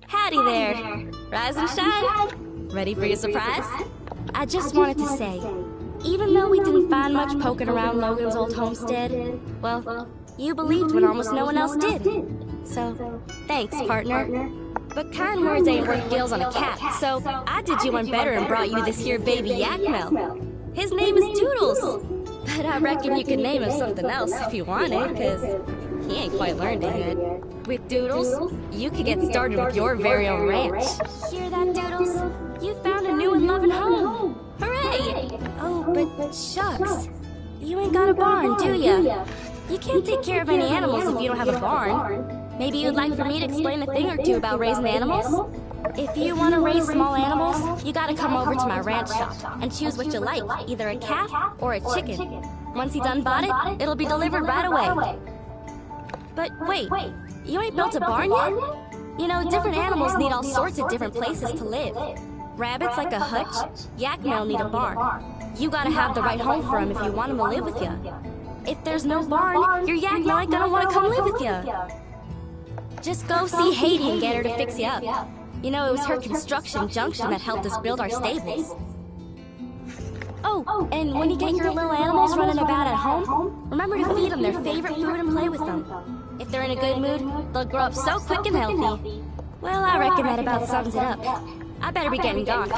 Howdy there. Rise and shine? Ready for your surprise? I just wanted to say, even though we didn't find much poking around Logan's old homestead, well, you believed when almost no one else did. So, thanks, partner. But kind words ain't worth gills on a cat, so I did you one better and brought you this here baby Yakmel. His name is Toodles. But I reckon you could name him something else if you wanted, because he ain't quite learned it yet. With Doodles, you could get started with your very own ranch. Hear that, Doodles? You found a new and loving home. Hooray! Oh, but shucks. You ain't got a barn, do ya? You can't take care of any animals if you don't have a barn. Maybe you'd like for me to explain a thing or two about raising animals? If you want to raise small animals, you gotta come over to my ranch shop and choose what you like, either a calf or a chicken. Once you done bought it, it'll be delivered right away. But wait, you ain't built a barn yet? You know, different animals need all sorts of different places to live. Rabbits like a hutch, Yakmel need a barn. You gotta have the right home for them if you want them to live with you. If there's no barn, your Yakmel ain't gonna want to come live with you. Just go see Haiti and get her to fix you up. You know, it was her construction junction that helped us build our stables. Oh, and when you get your little animals running about at home, remember to feed them their favorite food and play with them. If they're in a good mood, they'll grow up so quick and healthy. Well, I reckon that about sums it up. I better be getting gone.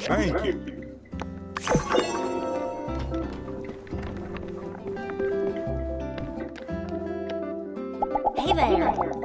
Thank you. Hey there.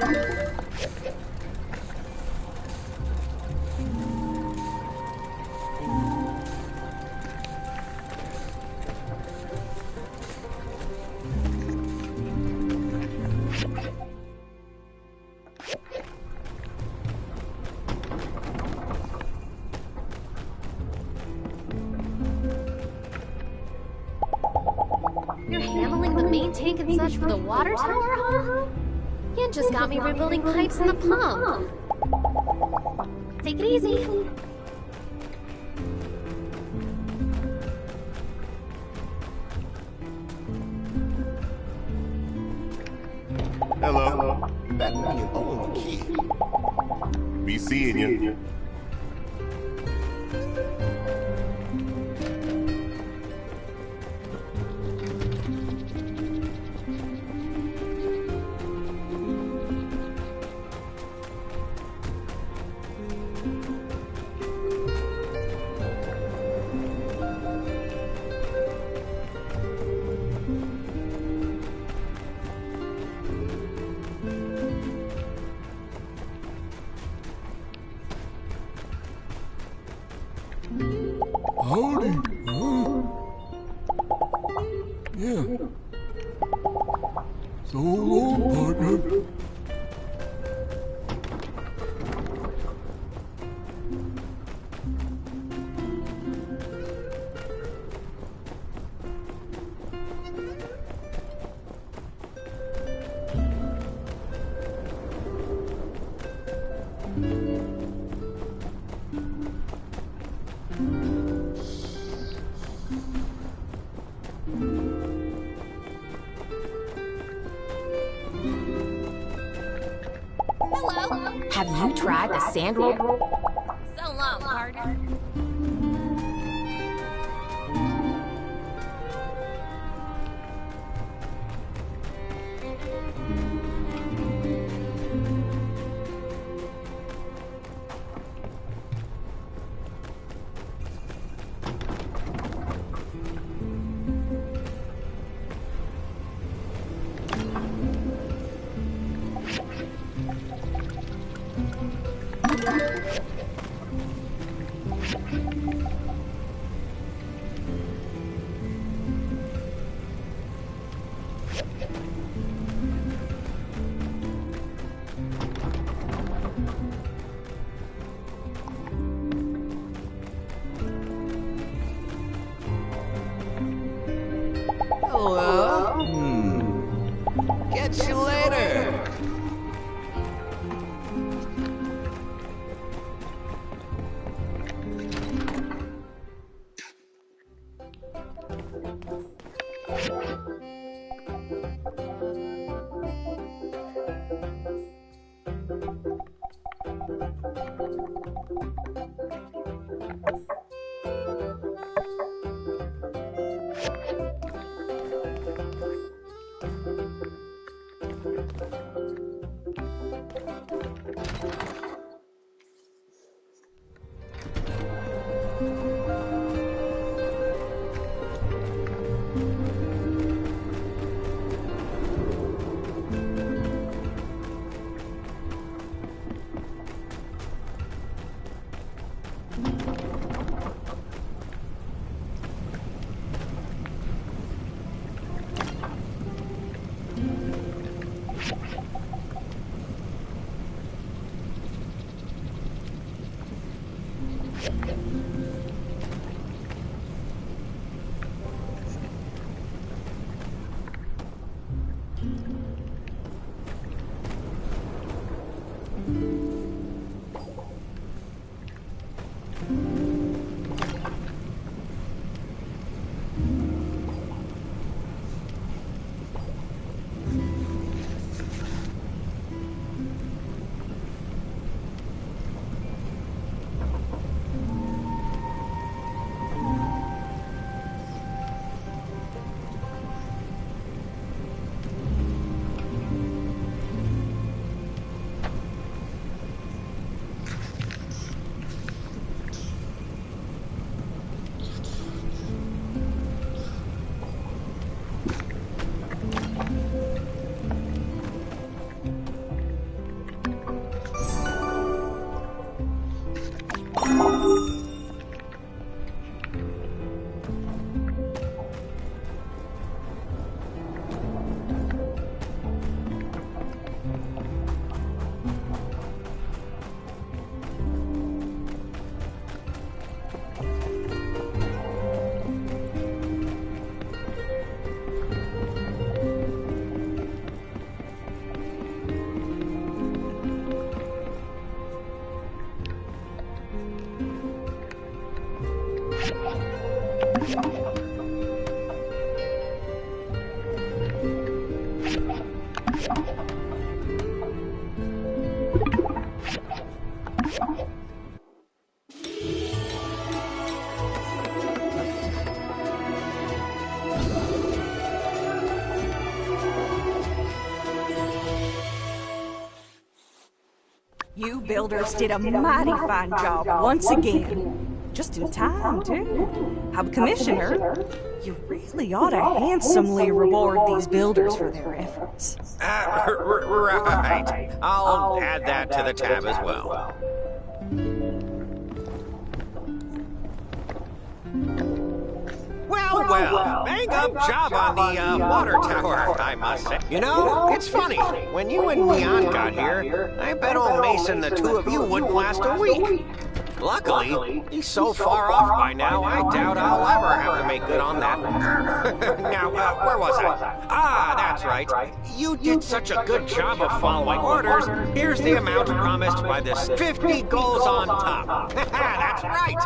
You're handling the main tank and such for the water tower, huh? Yen just got me rebuilding pipes in the pump. Take it easy. Hello. Back when you're old kid. Be seeing you. Howdy. Yeah. So long, partner. Have you tried the Sandrock? So long, partner. Hello? Catch you later. You builders did a mighty fine job once again. Just in time, too. Commissioner, you really ought to handsomely reward these builders for their efforts. Right. I'll add that to the tab as well. Well, bang up job on the water tower, I must say. You know, it's funny. When you and Leon got here, I bet old Mason the two of you wouldn't last a week. Luckily, he's so far off by now, I doubt I'll ever have to make good on that. Now, where was I? Ah, that's right. You did such a good job of following orders. Here's the amount promised by this 50 goals on top. That's right.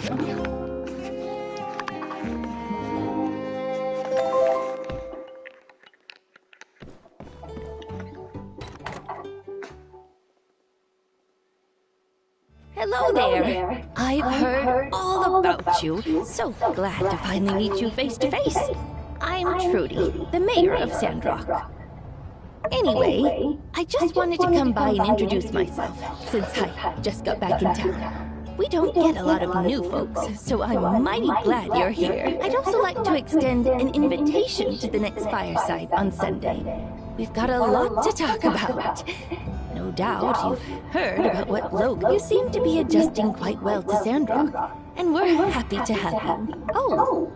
Hello there. I've heard all about you. So glad to finally meet you face to face. I'm Trudy, the mayor of Sandrock. Anyway, I just wanted to come by and introduce myself, since I just got back in town. We don't get a lot of new folks, so I'm mighty glad you're here. I'd also like to extend an invitation to the next fireside on Sunday. We've got a lot to talk about. No doubt you've heard about what Logan... You seem to be adjusting quite well to Sandrock, and we're happy to have you. Oh,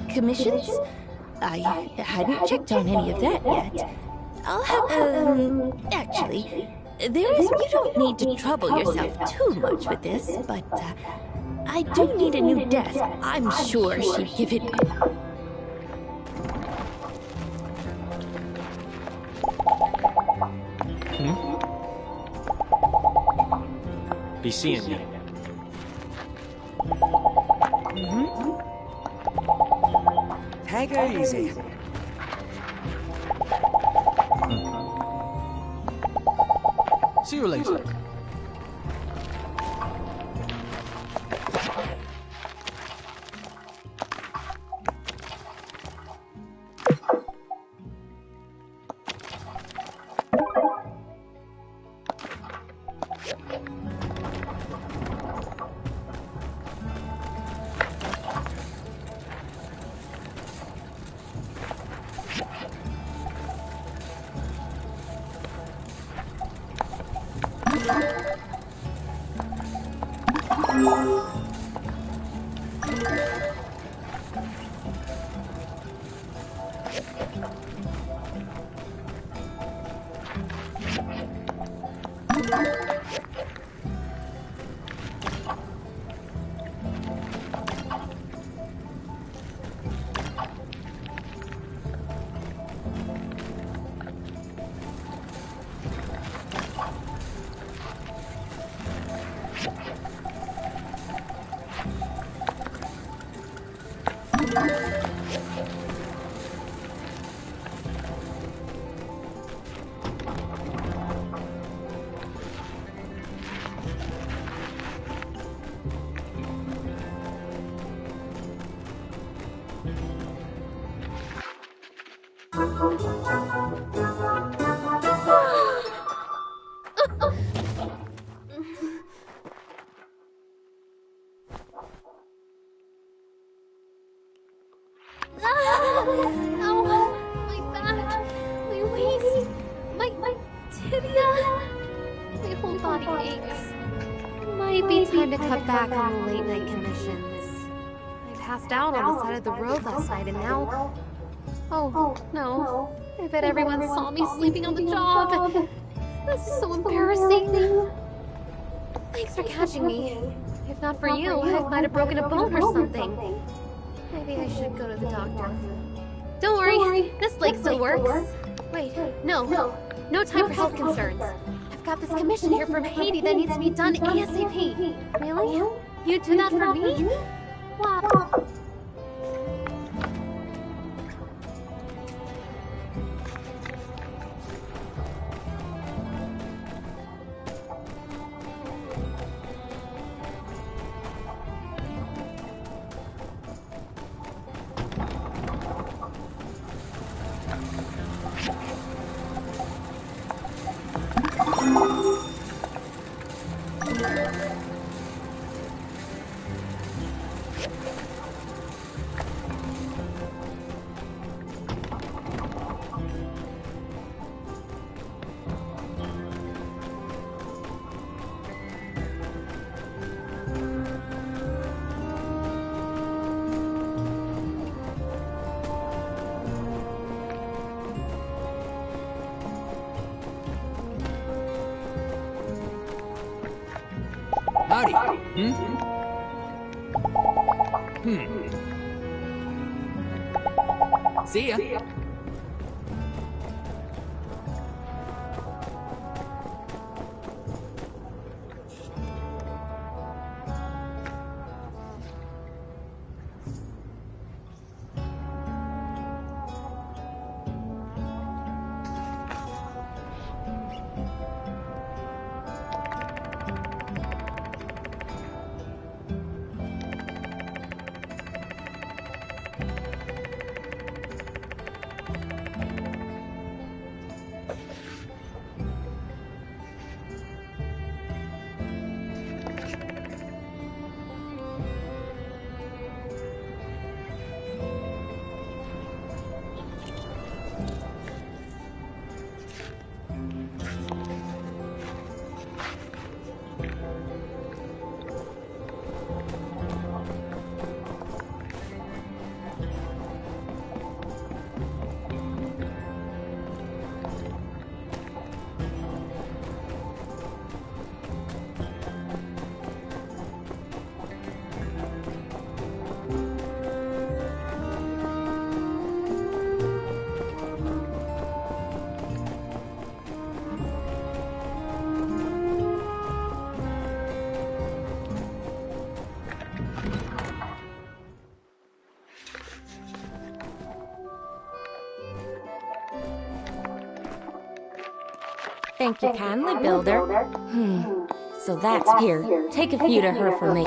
commissions? I hadn't checked on any of that yet. I'll have, actually, you don't need to trouble yourself too much with this, but, I do need a new desk. I'm sure she'd give it... Be seeing you. Take it easy. See you later. Back on the late night commissions. I passed out on the side of the road last night and now... Oh, no. I bet everyone saw me sleeping on the job. This is so embarrassing. Thanks for catching me. If not for you, I might have broken a bone or something. Maybe I should go to the doctor. Don't worry, this lake still works. Wait, no time for health concerns. I've got this commission here from Haiti that needs to be done ASAP. Really? You'd do that for me? Wow. Howdy. See ya. Thank you kindly, Builder. So that's here. Take a few to her for me.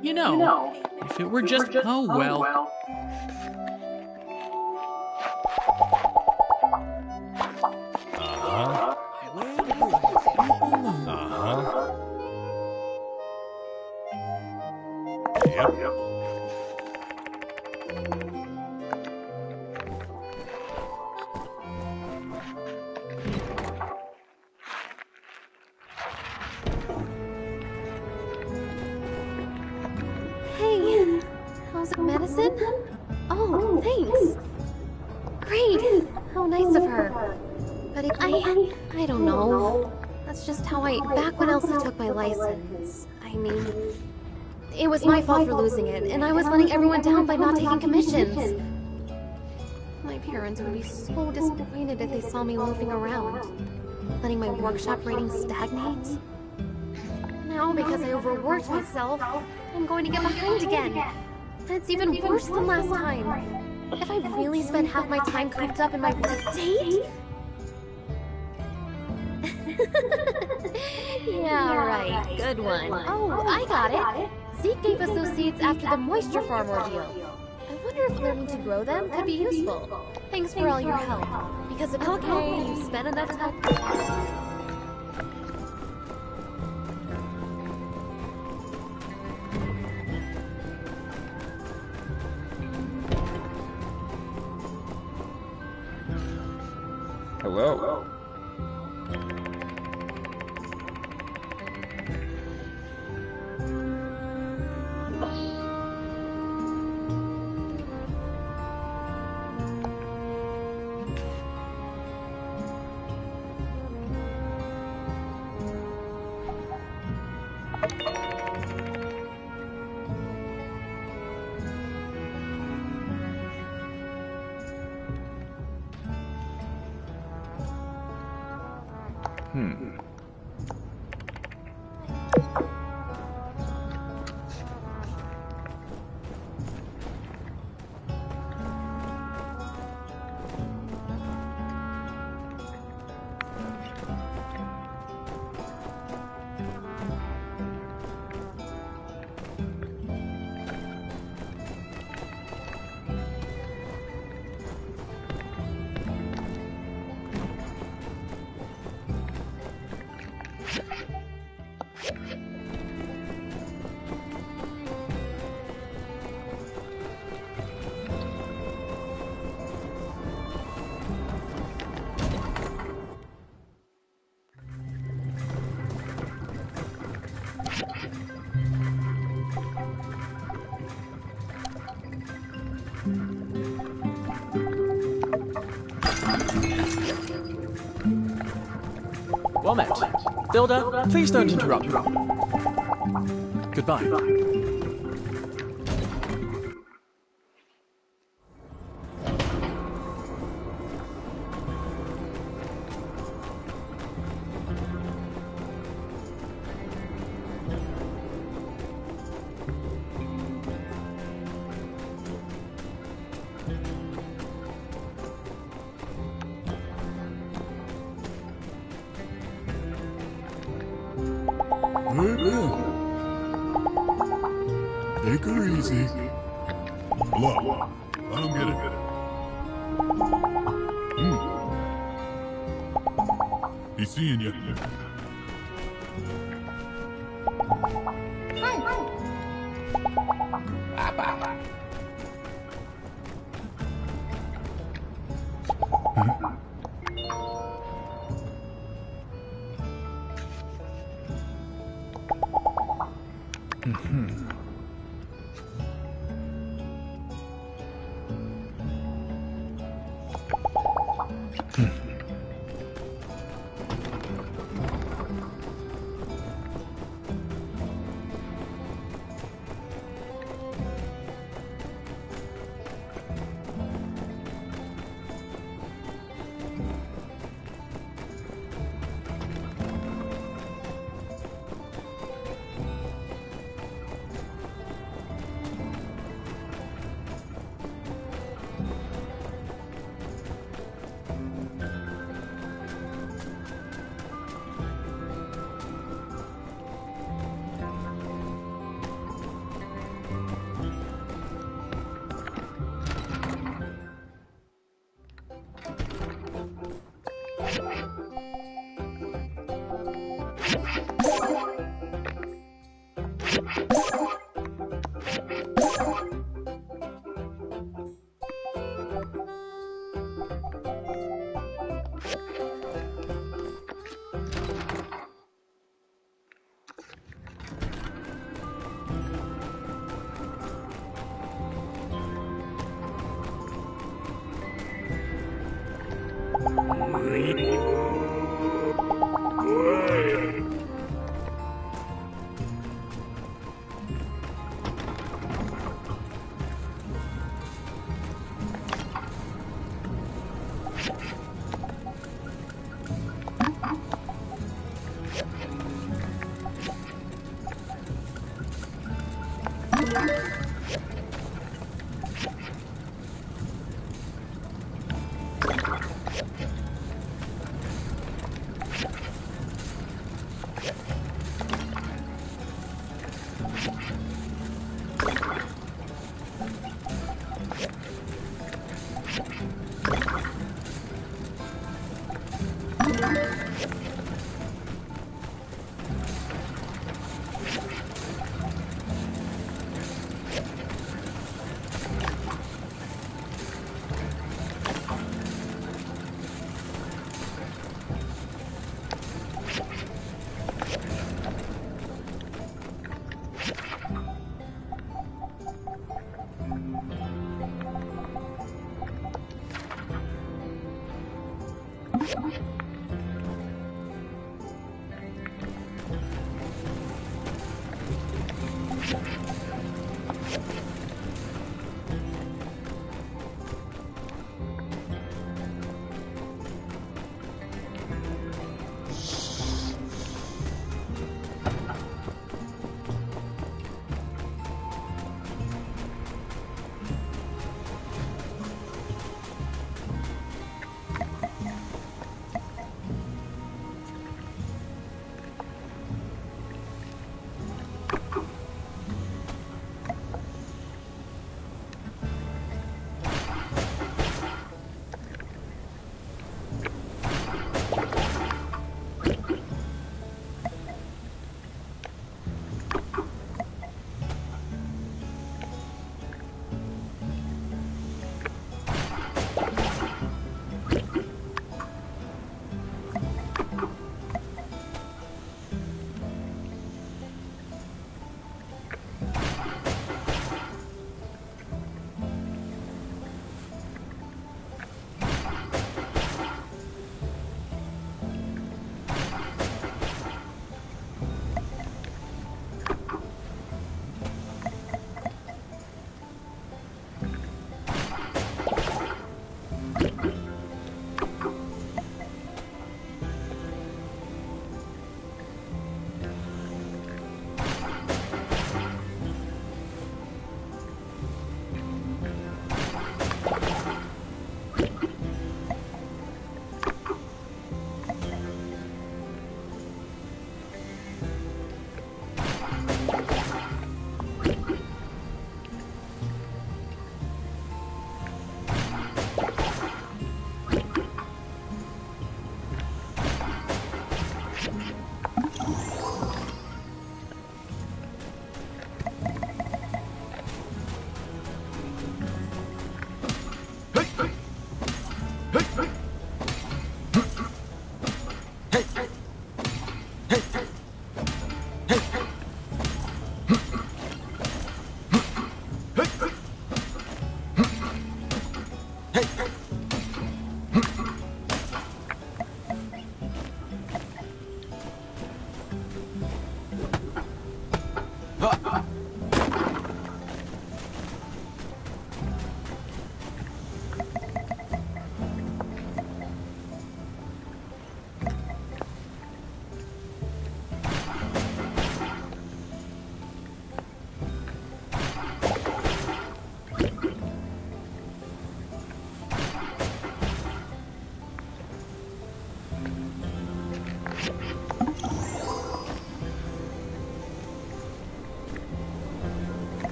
You know, if it were just, oh well. Uh-huh. Yep. Hey, how's it, medicine? Oh, thanks. Great, how nice of her. But I don't know. That's just how back when Elsa took my license, I mean, it was my fault for losing it, and I was letting everyone down by not taking commissions. My parents would be so disappointed if they saw me loafing around, letting my workshop rating stagnate. Now, because I overworked myself, I'm going to get behind again. And it's even worse than last time. If I really spent half my time cooped up in my work date? Yeah, right. Good one. Oh, I got it. Zeke gave us those seeds after the moisture farm ordeal. I wonder if learning to grow them could be useful. Thanks for all your help. Because if you've spent enough time... Hello. Well met. Builder, please don't interrupt me. Goodbye. Take her easy. Look, let him get it. He's seeing you.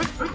Thank you.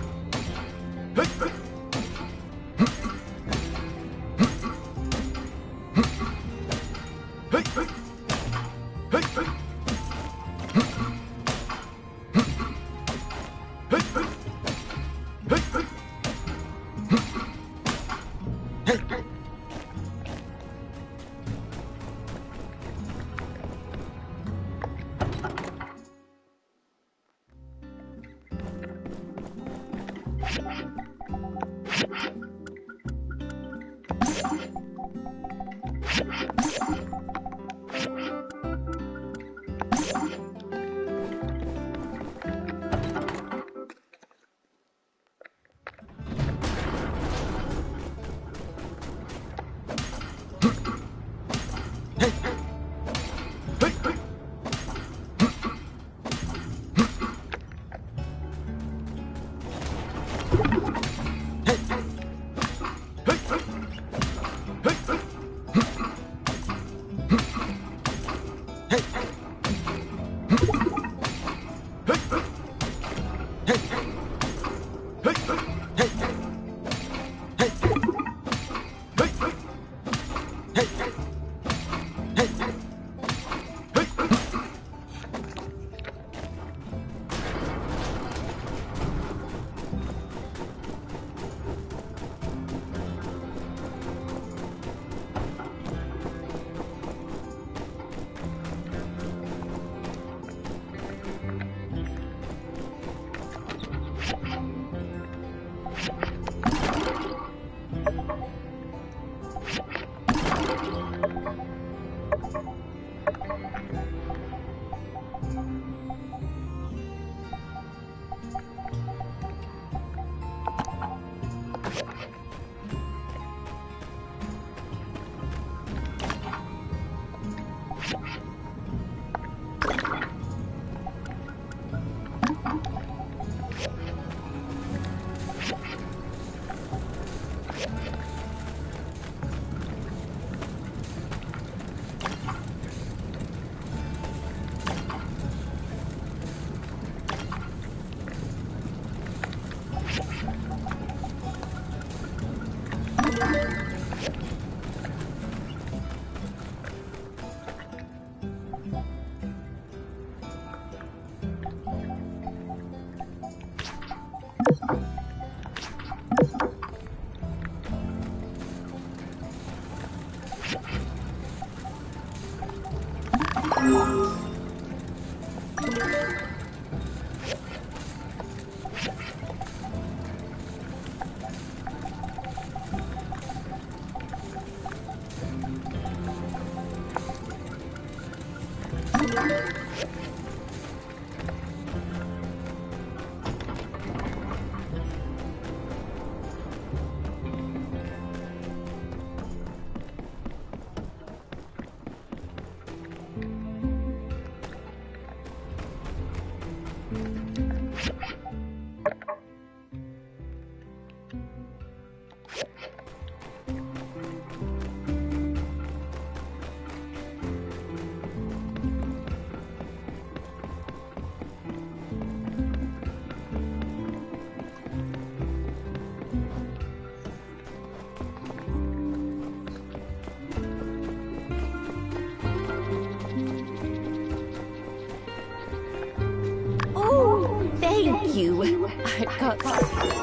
I've got...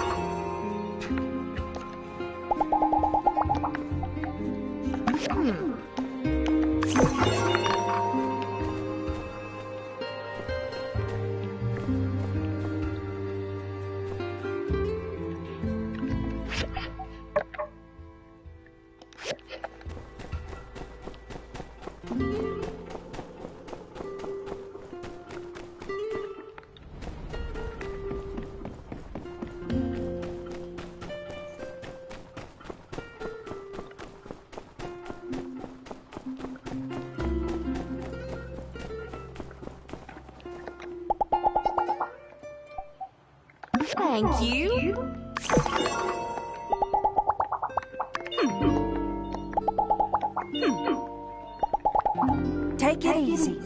Thank you. Take it easy.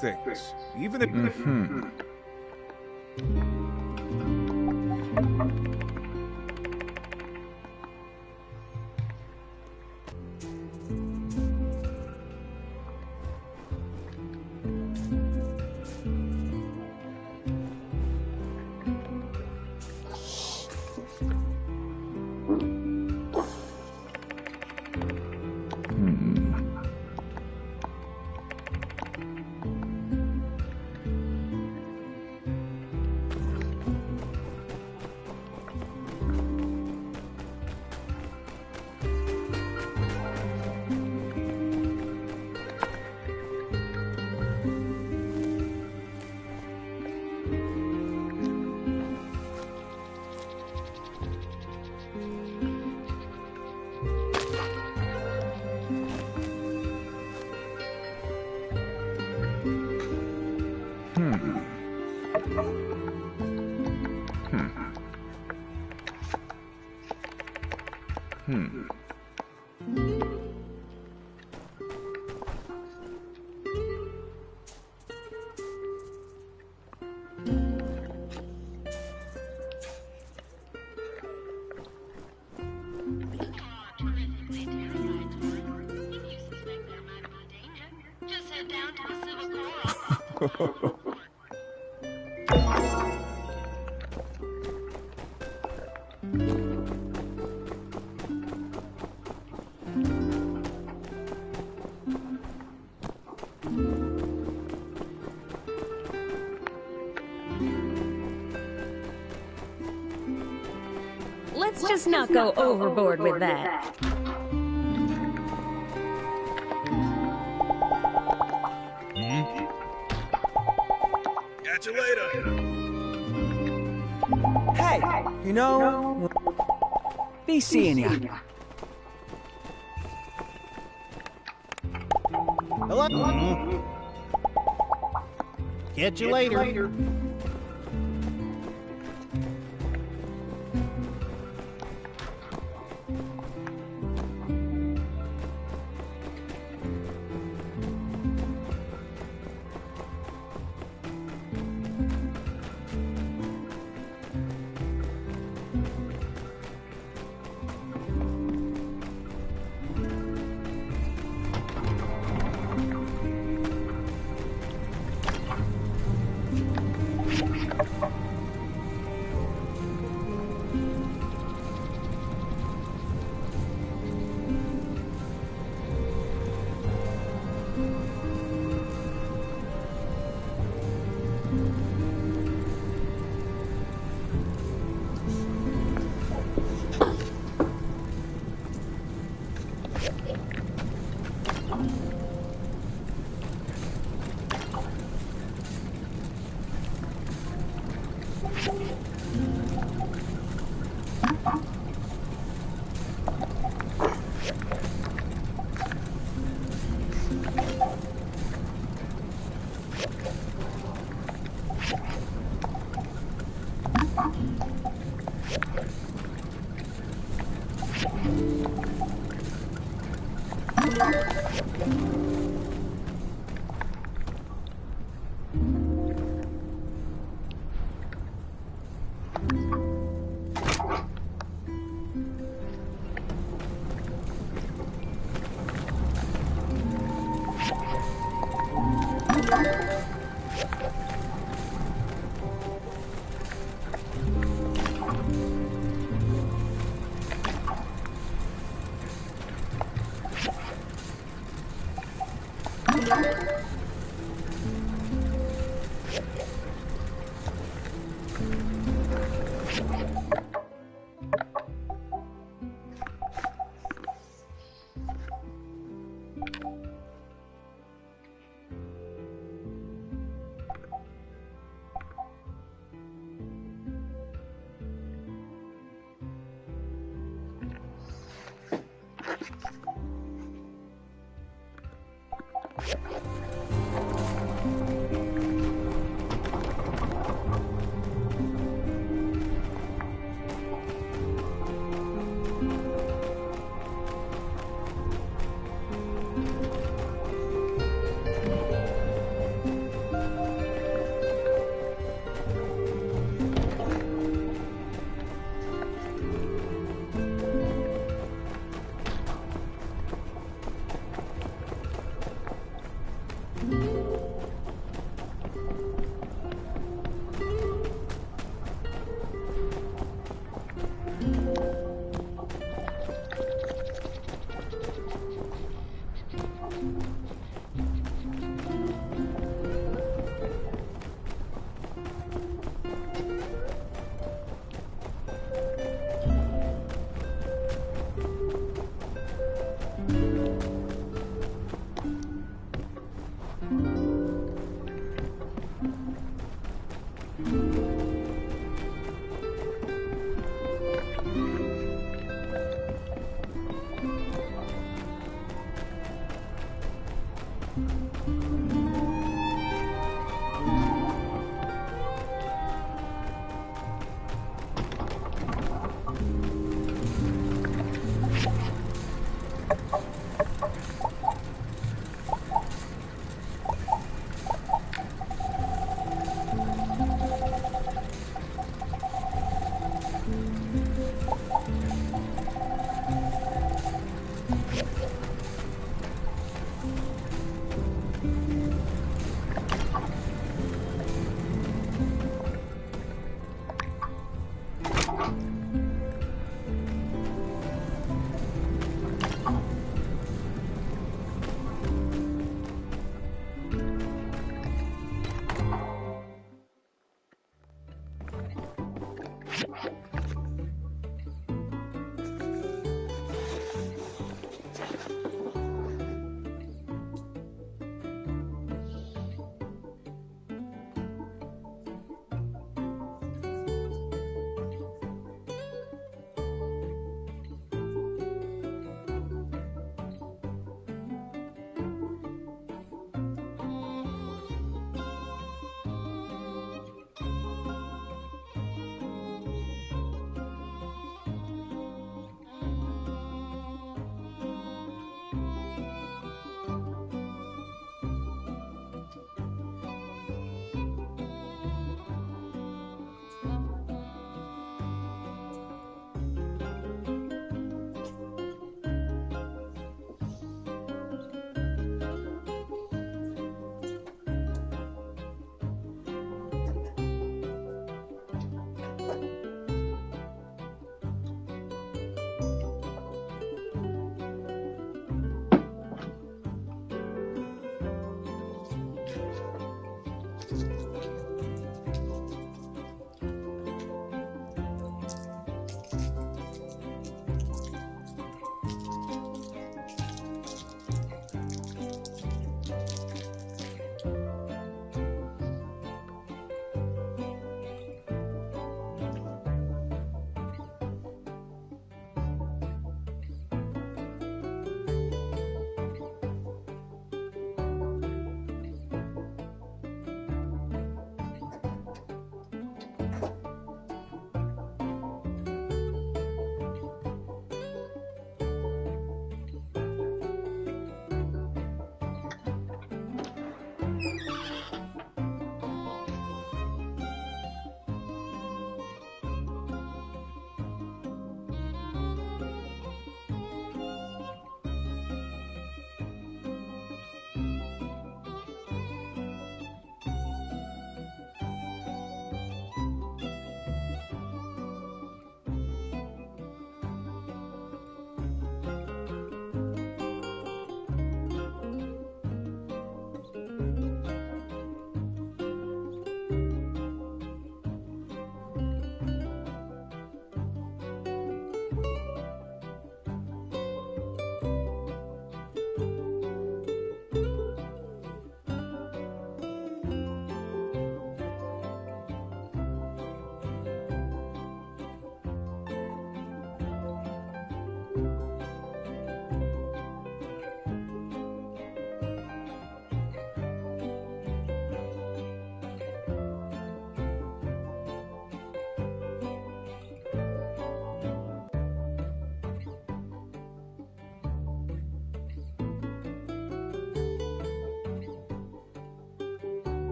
things, even if... Let's just not go overboard with that. Catch you later. Hey, you know, be seeing ya. Hello? Catch you later.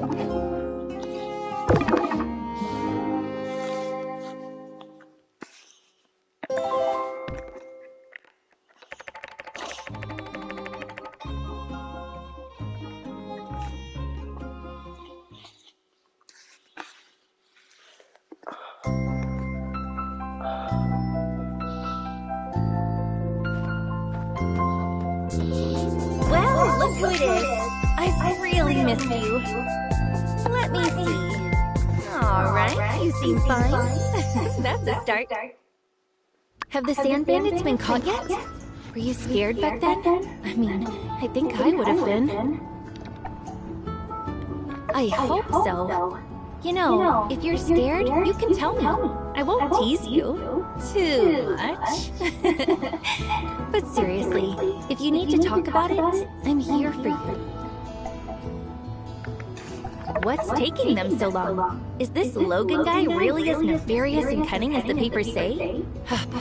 Well, look who it is. I've really missed you. Let me see. Alright, you seem fine. That's a start. Have the sand bandits been caught yet? Were you scared back then? I mean, I think I would have been. I hope so. You know, if you're scared, you can tell me. I won't tease you too much. But seriously, if you need to talk about it, I'm here for you. What's taking them so long? Is this Logan guy really as nefarious and cunning as the papers say?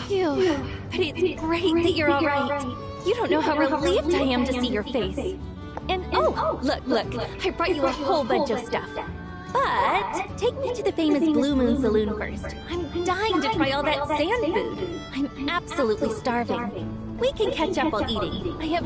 Phew, but it's great that you're all right. You don't know how relieved I am to see your face. And oh, look, I brought you a whole bunch of stuff. But take me to the famous Blue Moon Saloon first. I'm dying to try all that sand food. I'm absolutely starving. We can catch up while eating. I have...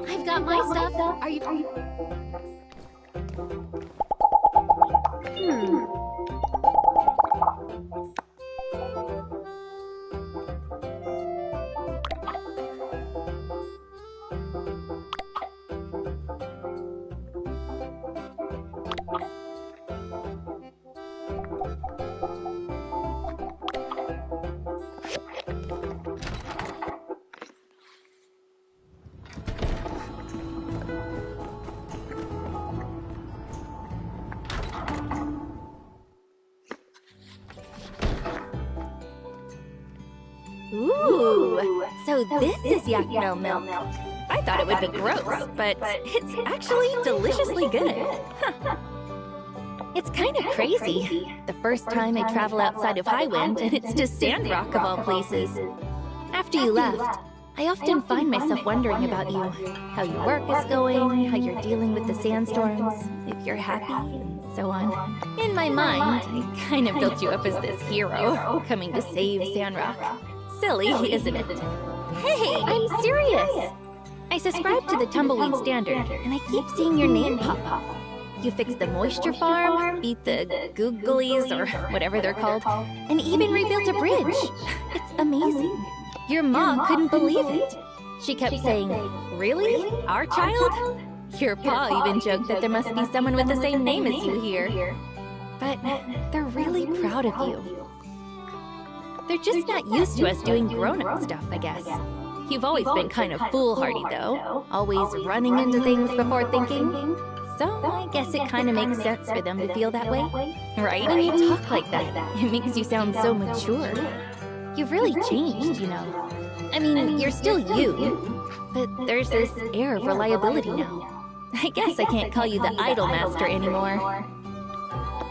I've got my stuff. Are you... Ooh, so this is Yakmel milk. I thought it would be gross, but it's actually deliciously good. Huh. It's kind of crazy. The first time I travel outside of Highwind, and it's to Sandrock of all places. After you left, I often find myself wondering about you. How your work is going, how you're dealing with the sandstorms, if you're happy, and so on. In my mind, I kind of built you up as this hero, coming to save Sandrock. Silly, isn't it? Hey, I'm serious! I subscribe to the Tumbleweed Standard, and I keep seeing your name pop up. You fixed the moisture farm, beat the googlies, or whatever they're called, and even rebuilt a bridge. It's amazing. Your mom couldn't believe it. She kept saying, "Really? Our child?" Your pa even joked that there must be someone with the same name as you here. But they're really proud of you. They're just not used to us doing grown-up stuff, I guess. You've always been kind of foolhardy, though. Always running into things before thinking. So I guess it kind of makes sense for them to feel that way. Right? When you talk like that, it makes you sound so mature. You've really changed, you know. I mean, you're still you, but there's this air of reliability now. I guess I can't call you the idol master anymore.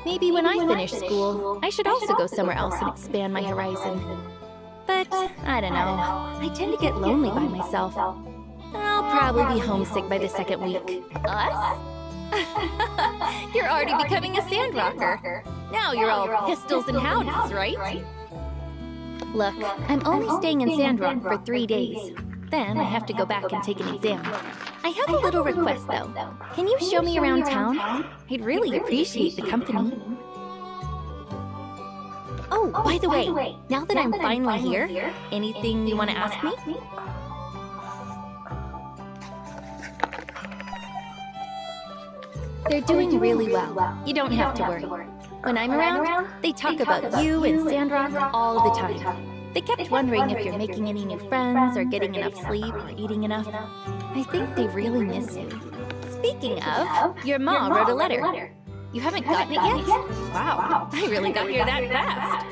Maybe when I finish school, I should also go somewhere else and expand my horizon. But, I don't know, I tend to get lonely by myself. I'll probably be homesick by the second week. Us? You're already becoming a Sandrocker. Now you're all pistols and howdies, right? Look, I'm only staying in Sandrock for 3 days. Then I have to go back and take an exam. I have a little request, though. Can you show me around town? I'd really appreciate the company. Oh, by the way, now that I'm finally here, anything you want to ask me? They're doing really well. You don't have to worry. When I'm around, they talk about you and Sandrock all the time. They kept wondering if you're making any new friends or getting enough sleep or eating enough. I think they really miss you. Speaking of, your mom wrote a letter. You haven't gotten it yet? Wow, I really got here that fast.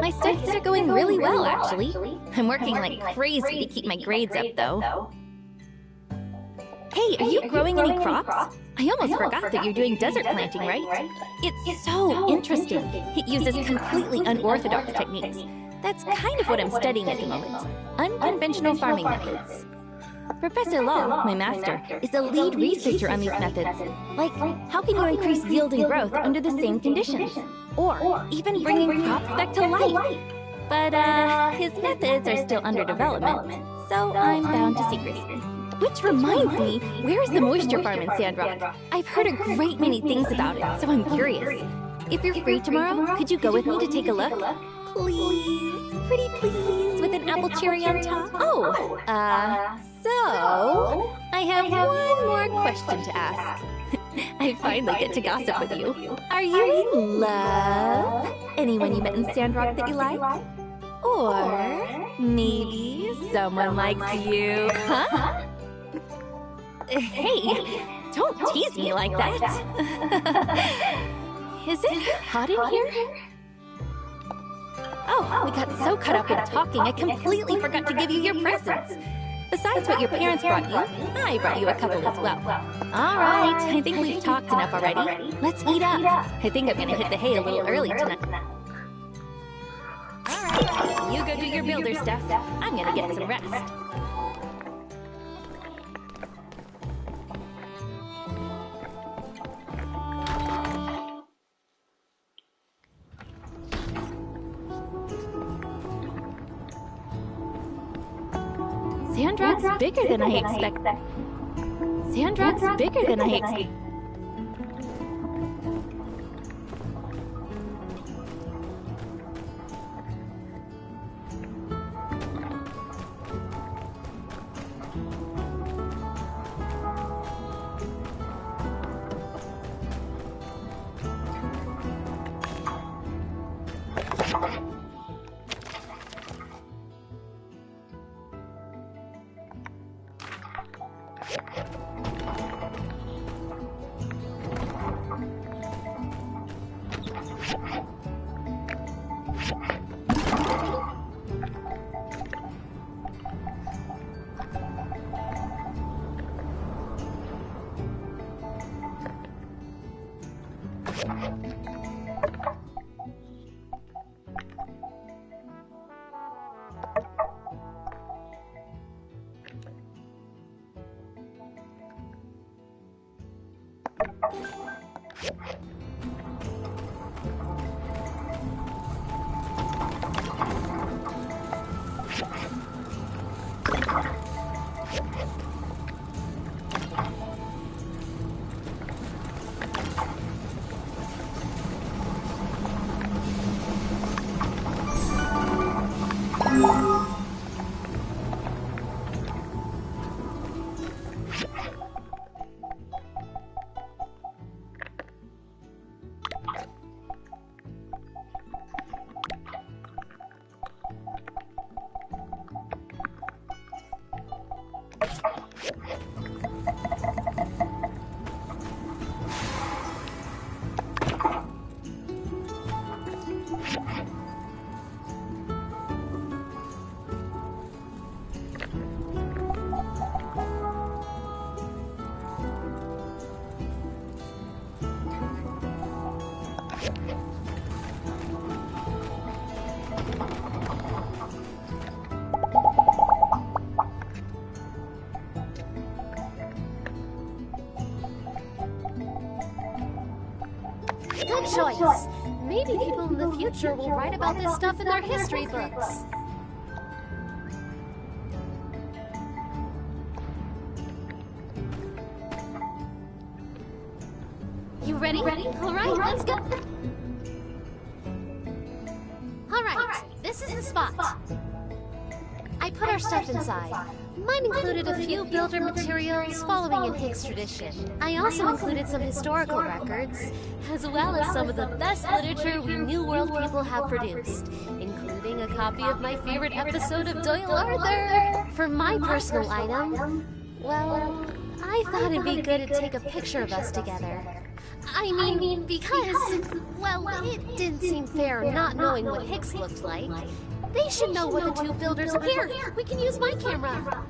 My studies are going really well, actually. I'm working like crazy to keep my grades up, though. Hey, are you growing any crops? I almost forgot that you're doing desert planting, right? It's so interesting. It uses completely unorthodox techniques. That's kind of what I'm studying at the moment. Unconventional farming methods. Professor Law, my master, is the lead researcher on these methods. Like, how can you increase yield and growth under the same conditions? Or even bringing crops back to life. But, his methods are still under development, so I'm bound to secrecy. Which reminds me, where is the moisture farm in Sandrock? I've heard a great many things about it, so I'm curious. If you're free tomorrow, could you go with me to take a look? Please, pretty please, with an apple cherry on top. Oh, so I have one more question to ask. I finally get to gossip with you. Are you in love? Anyone you met in Sandrock that you like? Or maybe someone likes you, huh? Hey, don't tease me like that. Is it hot in here? Oh, we got so caught up in talking, I completely forgot to give you your presents. Besides what your parents brought you, I brought you a couple as well. All right, I think we've talked enough already. Let's eat up. I think I'm gonna hit the hay a little early tonight. All right, you go do your builder stuff. I'm gonna get some rest. Sandrock's bigger than I expected. Sandrock's bigger than I expected. Good choice. Maybe people in the future will write about this stuff in their history books. You ready? All right, let's go. All right, this is the spot. I put our stuff inside. Mine included a few builder materials following in Higgs tradition. I also included some historical records, as well as some of the best literature we New World people have produced, including a copy of my favorite episode of Doyle Arthur. For my personal item, well, I thought it'd be good to take a picture of us together. I mean, because, well, it didn't seem fair not knowing what Hicks looked like. They should know what the two builders appear. We can use my camera.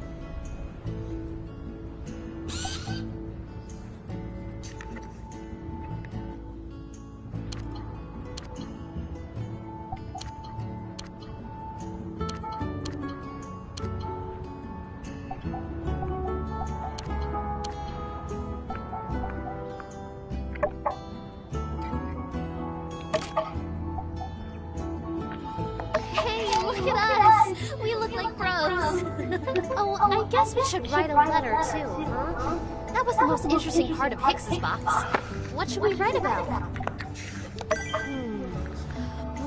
Oh, I guess we should write a letter, too, huh? That was the most interesting part of Hicks's box. What should we write about?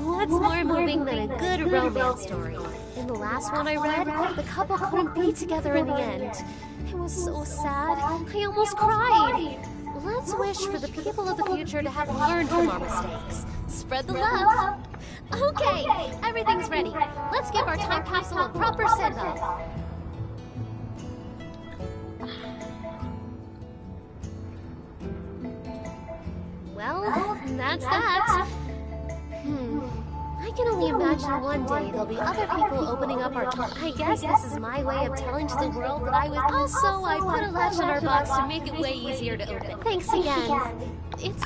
What's more moving than a good romance story? In the last one I read, the couple couldn't be together in the end. It was so sad. I almost cried. Let's wish for the people of the future to have learned from our mistakes. Spread the love. Okay, everything's ready. Let's give our time capsule a proper send-off. Well, that's that. I can only imagine one day there'll be other people opening up our... I guess this is my way of telling to the world that I was... Also, I put a latch on our box to make it way easier to open. Thanks again. It's...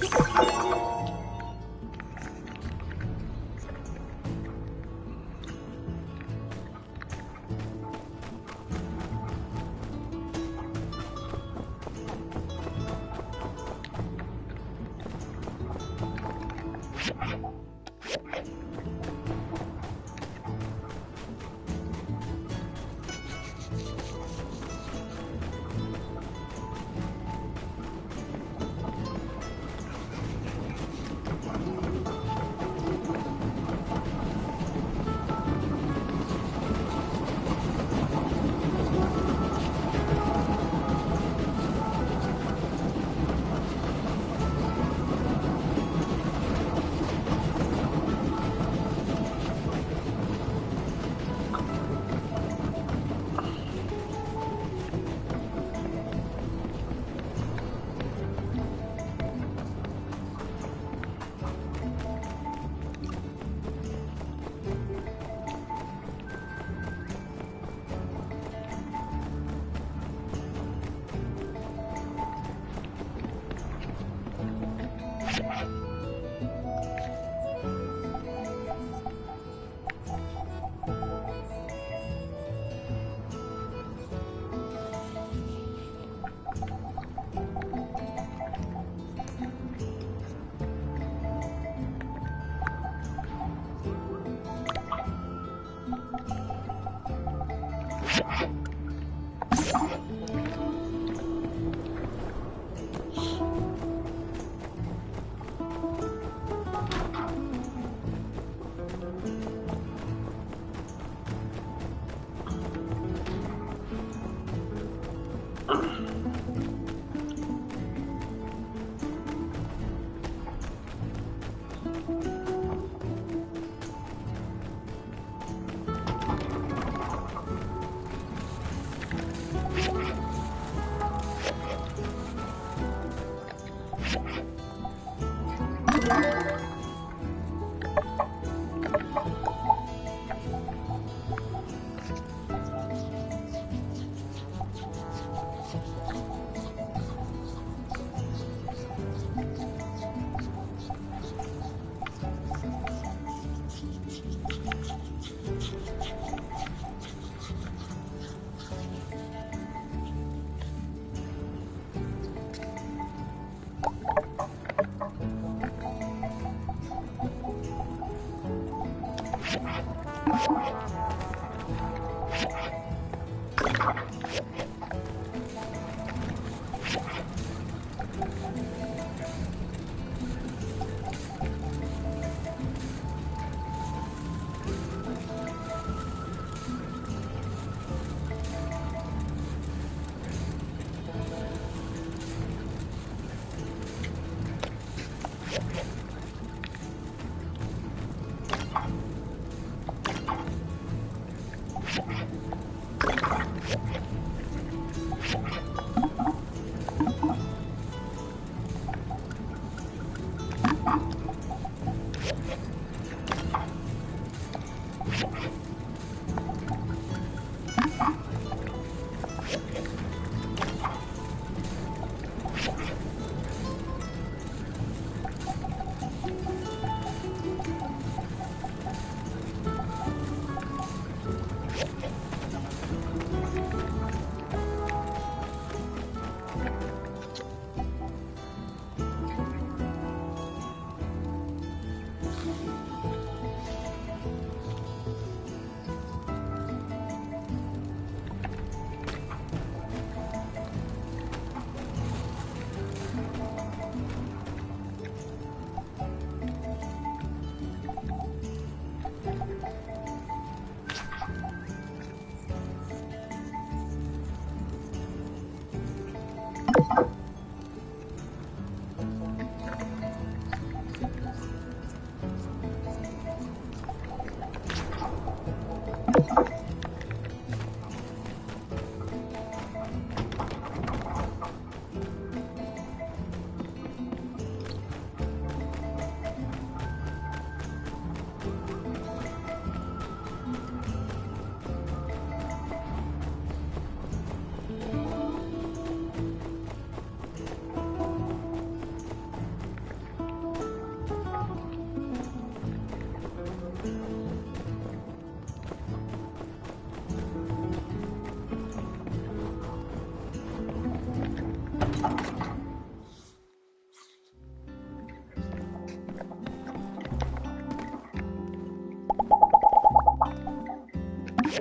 See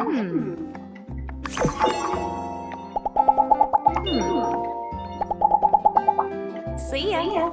ya.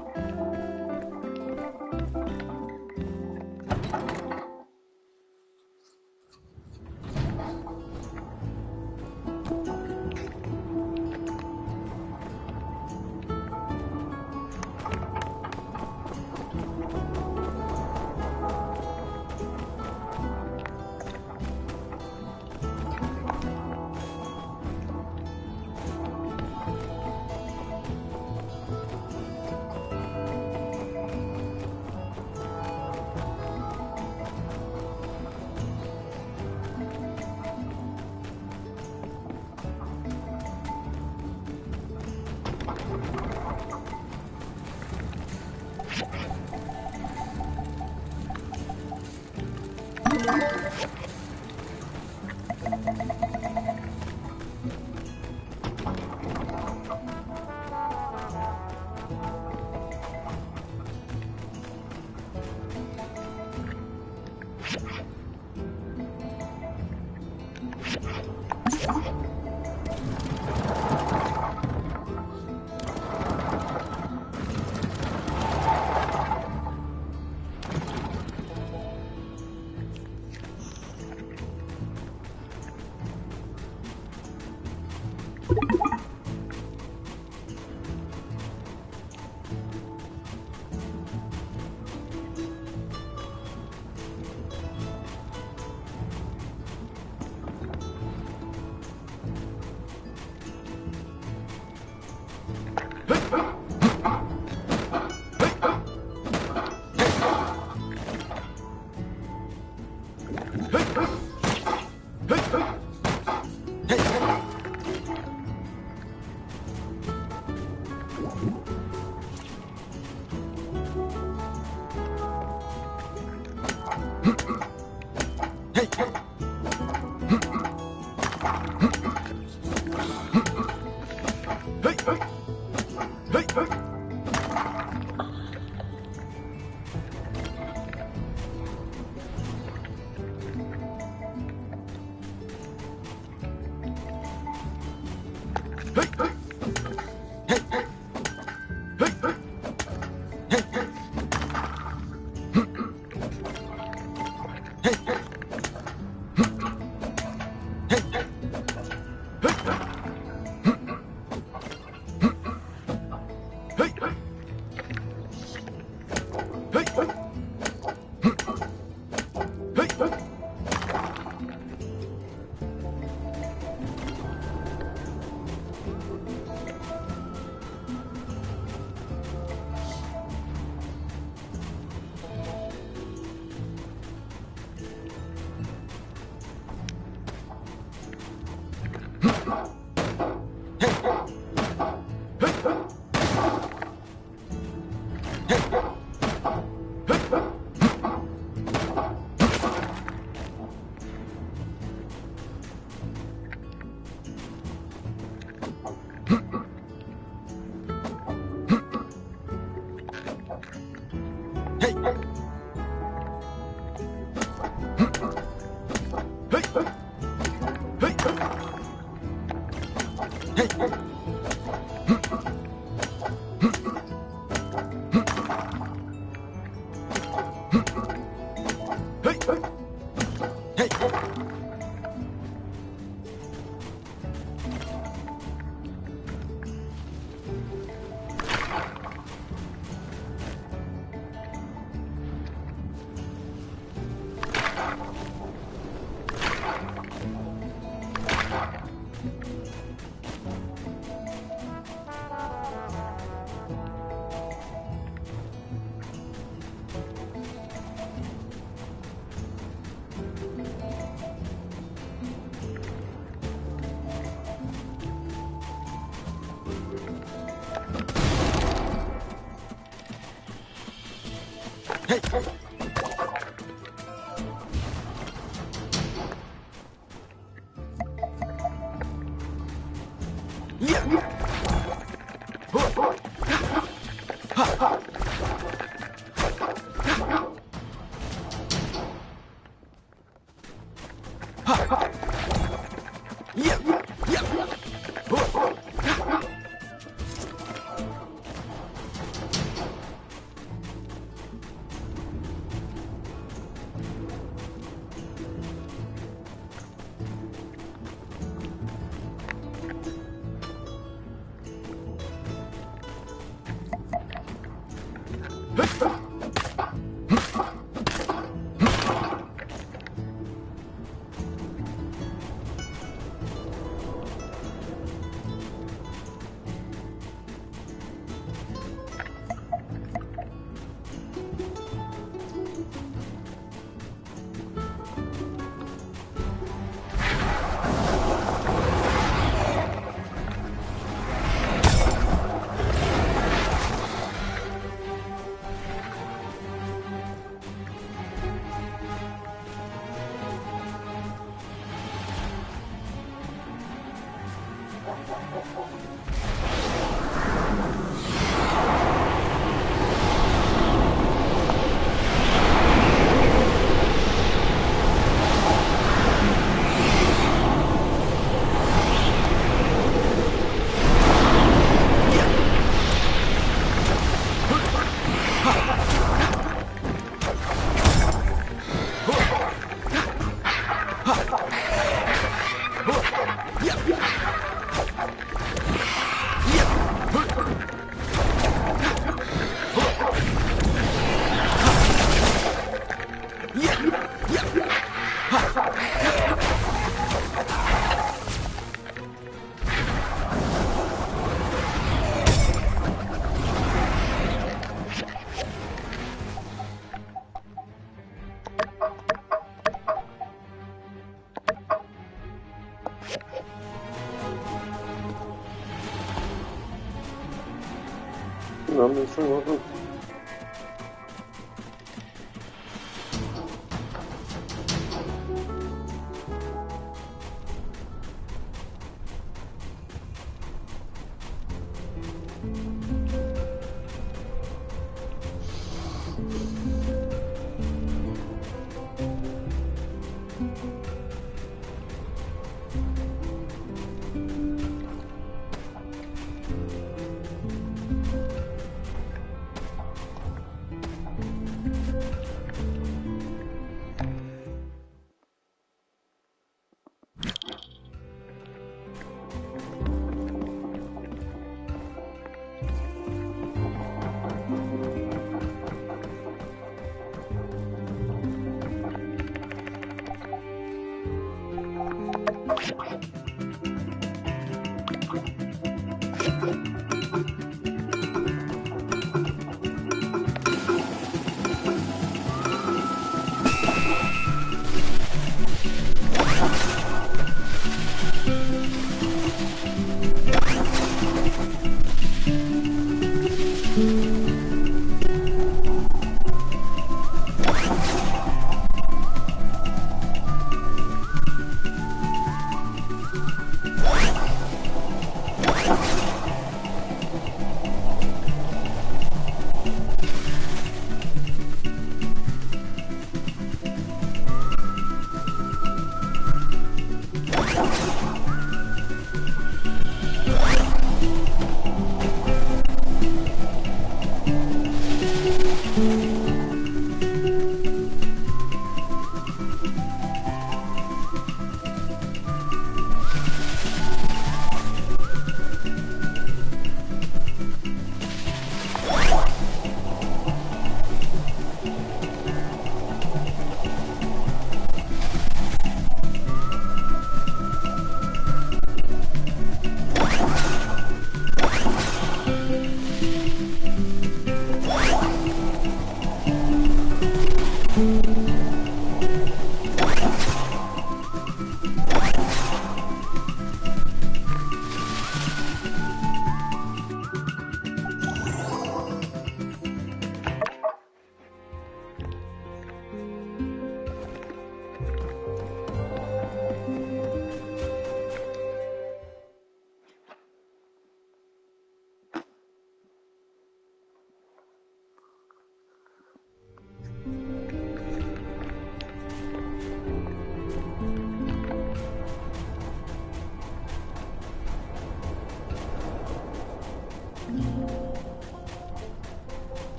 I'm just saying,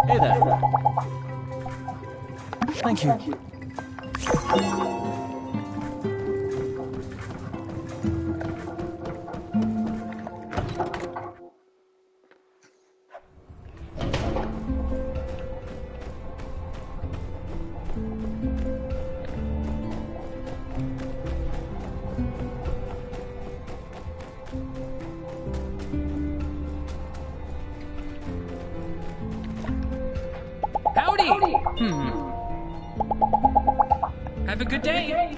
Hey there. Thank you. Howdy! Have a good day.